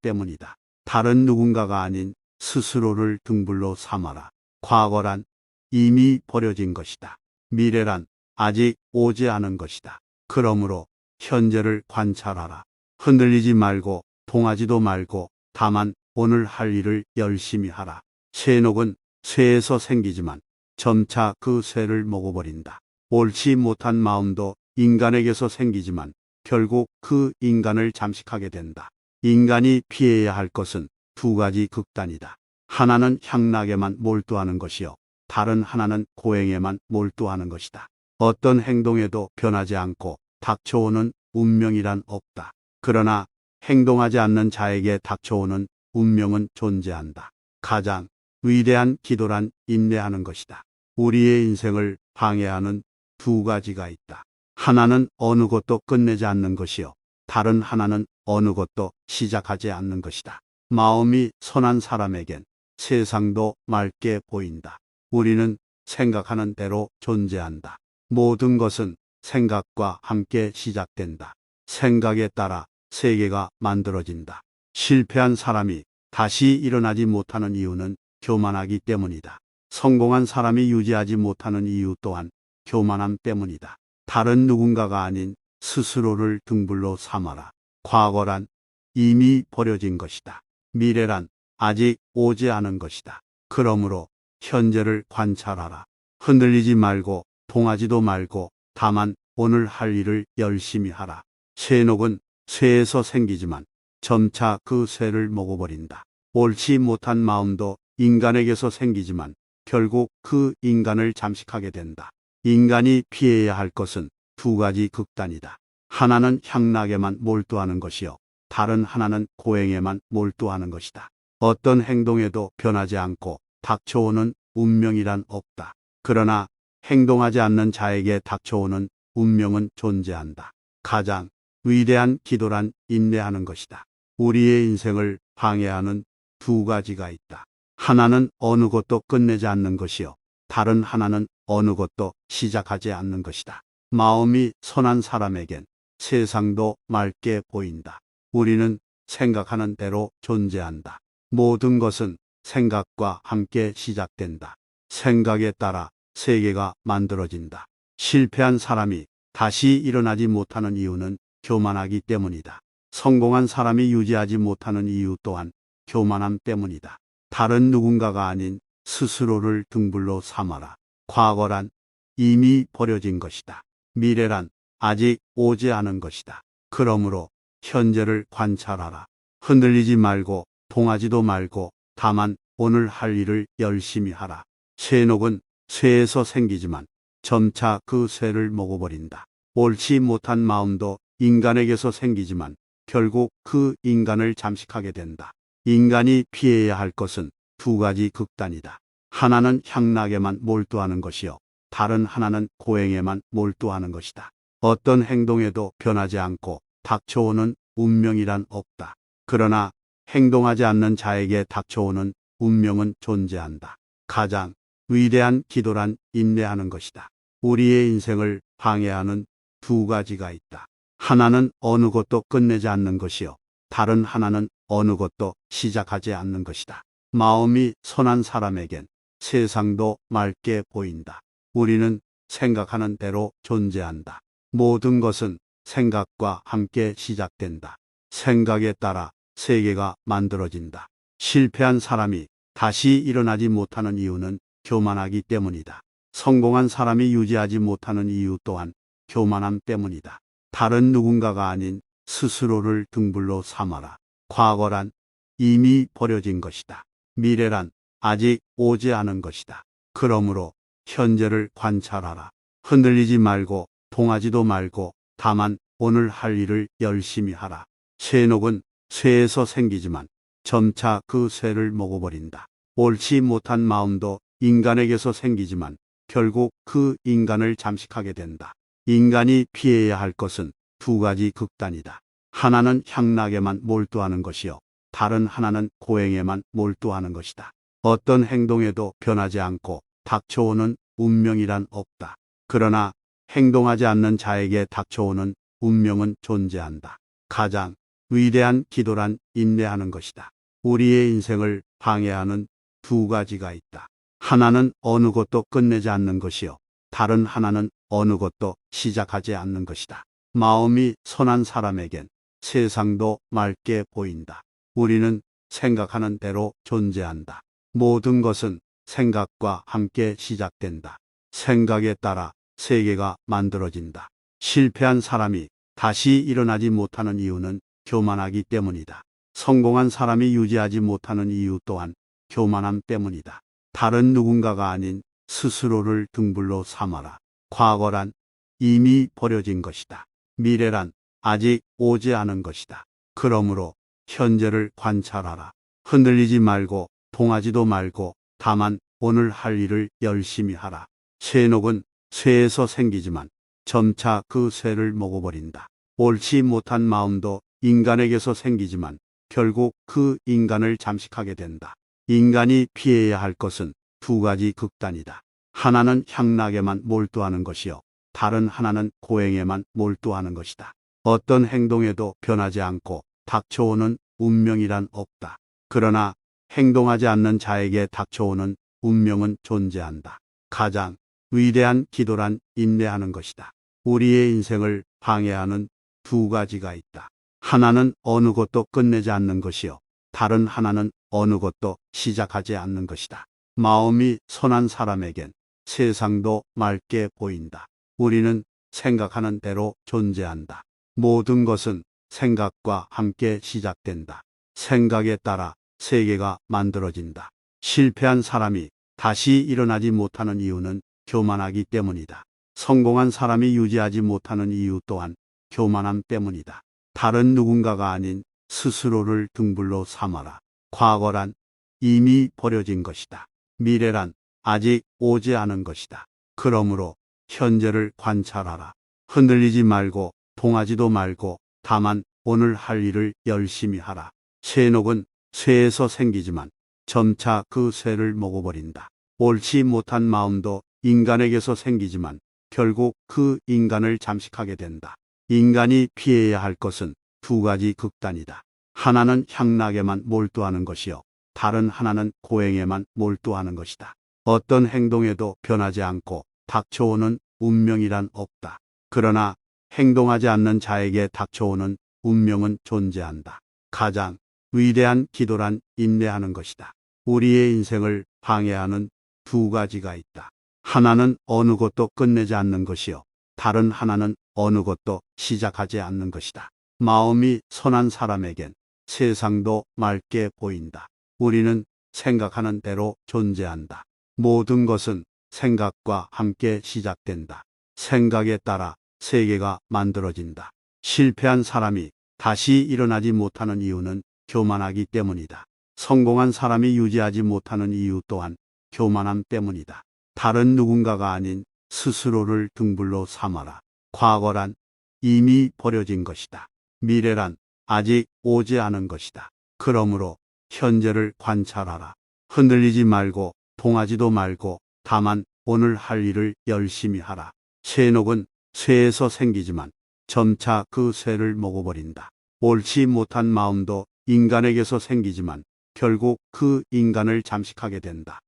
때문이다. 다른 누군가가 아닌 스스로를 등불로 삼아라. 과거란 이미 버려진 것이다. 미래란 아직 오지 않은 것이다. 그러므로 현재를 관찰하라. 흔들리지 말고 동하지도 말고 다만 오늘 할 일을 열심히 하라. 쇠녹은 쇠에서 생기지만 점차 그 쇠를 먹어버린다. 옳지 못한 마음도 인간에게서 생기지만 결국 그 인간을 잠식하게 된다. 인간이 피해야 할 것은 두 가지 극단이다. 하나는 향락에만 몰두하는 것이요. 다른 하나는 고행에만 몰두하는 것이다. 어떤 행동에도 변하지 않고 닥쳐오는 운명이란 없다. 그러나 행동하지 않는 자에게 닥쳐오는 운명은 존재한다. 가장 위대한 기도란 인내하는 것이다. 우리의 인생을 방해하는 두 가지가 있다. 하나는 어느 것도 끝내지 않는 것이요. 다른 하나는 어느 것도 시작하지 않는 것이다. 마음이 선한 사람에겐 세상도 맑게 보인다. 우리는 생각하는 대로 존재한다. 모든 것은 생각과 함께 시작된다. 생각에 따라 세계가 만들어진다. 실패한 사람이 다시 일어나지 못하는 이유는 교만하기 때문이다. 성공한 사람이 유지하지 못하는 이유 또한 교만함 때문이다. 다른 누군가가 아닌 스스로를 등불로 삼아라. 과거란 이미 버려진 것이다. 미래란 아직 오지 않은 것이다. 그러므로 현재를 관찰하라. 흔들리지 말고 동하지도 말고 다만 오늘 할 일을 열심히 하라. 쇠녹은 쇠에서 생기지만 점차 그 쇠를 먹어버린다. 옳지 못한 마음도 인간에게서 생기지만 결국 그 인간을 잠식하게 된다. 인간이 피해야 할 것은 두 가지 극단이다. 하나는 향락에만 몰두하는 것이요. 다른 하나는 고행에만 몰두하는 것이다. 어떤 행동에도 변하지 않고 닥쳐오는 운명이란 없다. 그러나 행동하지 않는 자에게 닥쳐오는 운명은 존재한다. 가장 위대한 기도란 인내하는 것이다. 우리의 인생을 방해하는 두 가지가 있다. 하나는 어느 것도 끝내지 않는 것이요. 다른 하나는 어느 것도 시작하지 않는 것이다. 마음이 선한 사람에겐 세상도 맑게 보인다. 우리는 생각하는 대로 존재한다. 모든 것은 생각과 함께 시작된다. 생각에 따라 세계가 만들어진다. 실패한 사람이 다시 일어나지 못하는 이유는 교만하기 때문이다. 성공한 사람이 유지하지 못하는 이유 또한 교만함 때문이다. 다른 누군가가 아닌 스스로를 등불로 삼아라. 과거란 이미 버려진 것이다. 미래란 아직 오지 않은 것이다. 그러므로 현재를 관찰하라. 흔들리지 말고 동하지도 말고 다만 오늘 할 일을 열심히 하라. 쇠녹은 쇠에서 생기지만 점차 그 쇠를 먹어버린다. 옳지 못한 마음도 인간에게서 생기지만 결국 그 인간을 잠식하게 된다. 인간이 피해야 할 것은 두 가지 극단이다. 하나는 향락에만 몰두하는 것이요. 다른 하나는 고행에만 몰두하는 것이다. 어떤 행동에도 변하지 않고 닥쳐오는 운명이란 없다. 그러나 행동하지 않는 자에게 닥쳐오는 운명은 존재한다. 가장 위대한 기도란 인내하는 것이다. 우리의 인생을 방해하는 두 가지가 있다. 하나는 어느 것도 끝내지 않는 것이요. 다른 하나는 어느 것도 시작하지 않는 것이다. 마음이 선한 사람에겐 세상도 맑게 보인다. 우리는 생각하는 대로 존재한다. 모든 것은 생각과 함께 시작된다. 생각에 따라 세계가 만들어진다. 실패한 사람이 다시 일어나지 못하는 이유는 교만하기 때문이다. 성공한 사람이 유지하지 못하는 이유 또한 교만함 때문이다. 다른 누군가가 아닌 스스로를 등불로 삼아라. 과거란 이미 버려진 것이다. 미래란 아직 오지 않은 것이다. 그러므로 현재를 관찰하라. 흔들리지 말고 동하지도 말고 다만 오늘 할 일을 열심히 하라. 쇠녹은 쇠에서 생기지만 점차 그 쇠를 먹어버린다. 옳지 못한 마음도 인간에게서 생기지만 결국 그 인간을 잠식하게 된다. 인간이 피해야 할 것은 두 가지 극단이다. 하나는 향락에만 몰두하는 것이요. 다른 하나는 고행에만 몰두하는 것이다. 어떤 행동에도 변하지 않고 닥쳐오는 운명이란 없다. 그러나 행동하지 않는 자에게 닥쳐오는 운명은 존재한다. 가장 위대한 기도란 인내하는 것이다. 우리의 인생을 방해하는 두 가지가 있다. 하나는 어느 것도 끝내지 않는 것이요. 다른 하나는 어느 것도 시작하지 않는 것이다. 마음이 선한 사람에겐 세상도 맑게 보인다. 우리는 생각하는 대로 존재한다. 모든 것은 생각과 함께 시작된다. 생각에 따라 세계가 만들어진다. 실패한 사람이 다시 일어나지 못하는 이유는 교만하기 때문이다. 성공한 사람이 유지하지 못하는 이유 또한 교만함 때문이다. 다른 누군가가 아닌 스스로를 등불로 삼아라. 과거란 이미 버려진 것이다. 미래란 아직 오지 않은 것이다. 그러므로 현재를 관찰하라. 흔들리지 말고 동하지도 말고 다만 오늘 할 일을 열심히 하라. 쇠녹은 쇠에서 생기지만 점차 그 쇠를 먹어버린다. 옳지 못한 마음도 인간에게서 생기지만 결국 그 인간을 잠식하게 된다. 인간이 피해야 할 것은 두 가지 극단이다. 하나는 향락에만 몰두하는 것이요. 다른 하나는 고행에만 몰두하는 것이다. 어떤 행동에도 변하지 않고 닥쳐오는 운명이란 없다. 그러나 행동하지 않는 자에게 닥쳐오는 운명은 존재한다. 가장 위대한 기도란 인내하는 것이다. 우리의 인생을 방해하는 두 가지가 있다. 하나는 어느 것도 끝내지 않는 것이요. 다른 하나는 어느 것도 시작하지 않는 것이다. 마음이 선한 사람에겐 세상도 맑게 보인다. 우리는 생각하는 대로 존재한다. 모든 것은 생각과 함께 시작된다. 생각에 따라 세계가 만들어진다. 실패한 사람이 다시 일어나지 못하는 이유는 교만하기 때문이다. 성공한 사람이 유지하지 못하는 이유 또한 교만함 때문이다. 다른 누군가가 아닌 스스로를 등불로 삼아라. 과거란 이미 버려진 것이다. 미래란 아직 오지 않은 것이다. 그러므로 현재를 관찰하라. 흔들리지 말고 동하지도 말고 다만 오늘 할 일을 열심히 하라. 쇠녹은 쇠에서 생기지만 점차 그 쇠를 먹어버린다. 옳지 못한 마음도 인간에게서 생기지만 결국 그 인간을 잠식하게 된다. 인간이 피해야 할 것은 두 가지 극단이다. 하나는 향락에만 몰두하는 것이요. 다른 하나는 고행에만 몰두하는 것이다. 어떤 행동에도 변하지 않고 닥쳐오는 운명이란 없다. 그러나 행동하지 않는 자에게 닥쳐오는 운명은 존재한다. 가장 위대한 기도란 인내하는 것이다. 우리의 인생을 방해하는 두 가지가 있다. 하나는 어느 것도 끝내지 않는 것이요. 다른 하나는 어느 것도 시작하지 않는 것이다. 마음이 선한 사람에겐 세상도 맑게 보인다. 우리는 생각하는 대로 존재한다. 모든 것은 생각과 함께 시작된다. 생각에 따라 세계가 만들어진다. 실패한 사람이 다시 일어나지 못하는 이유는 교만하기 때문이다. 성공한 사람이 유지하지 못하는 이유 또한 교만함 때문이다. 다른 누군가가 아닌 스스로를 등불로 삼아라. 과거란 이미 버려진 것이다. 미래란 아직 오지 않은 것이다. 그러므로 현재를 관찰하라. 흔들리지 말고 동하지도 말고 다만 오늘 할 일을 열심히 하라. 쇠녹은 쇠에서 생기지만 점차 그 쇠를 먹어버린다. 옳지 못한 마음도 인간에게서 생기지만 결국 그 인간을 잠식하게 된다.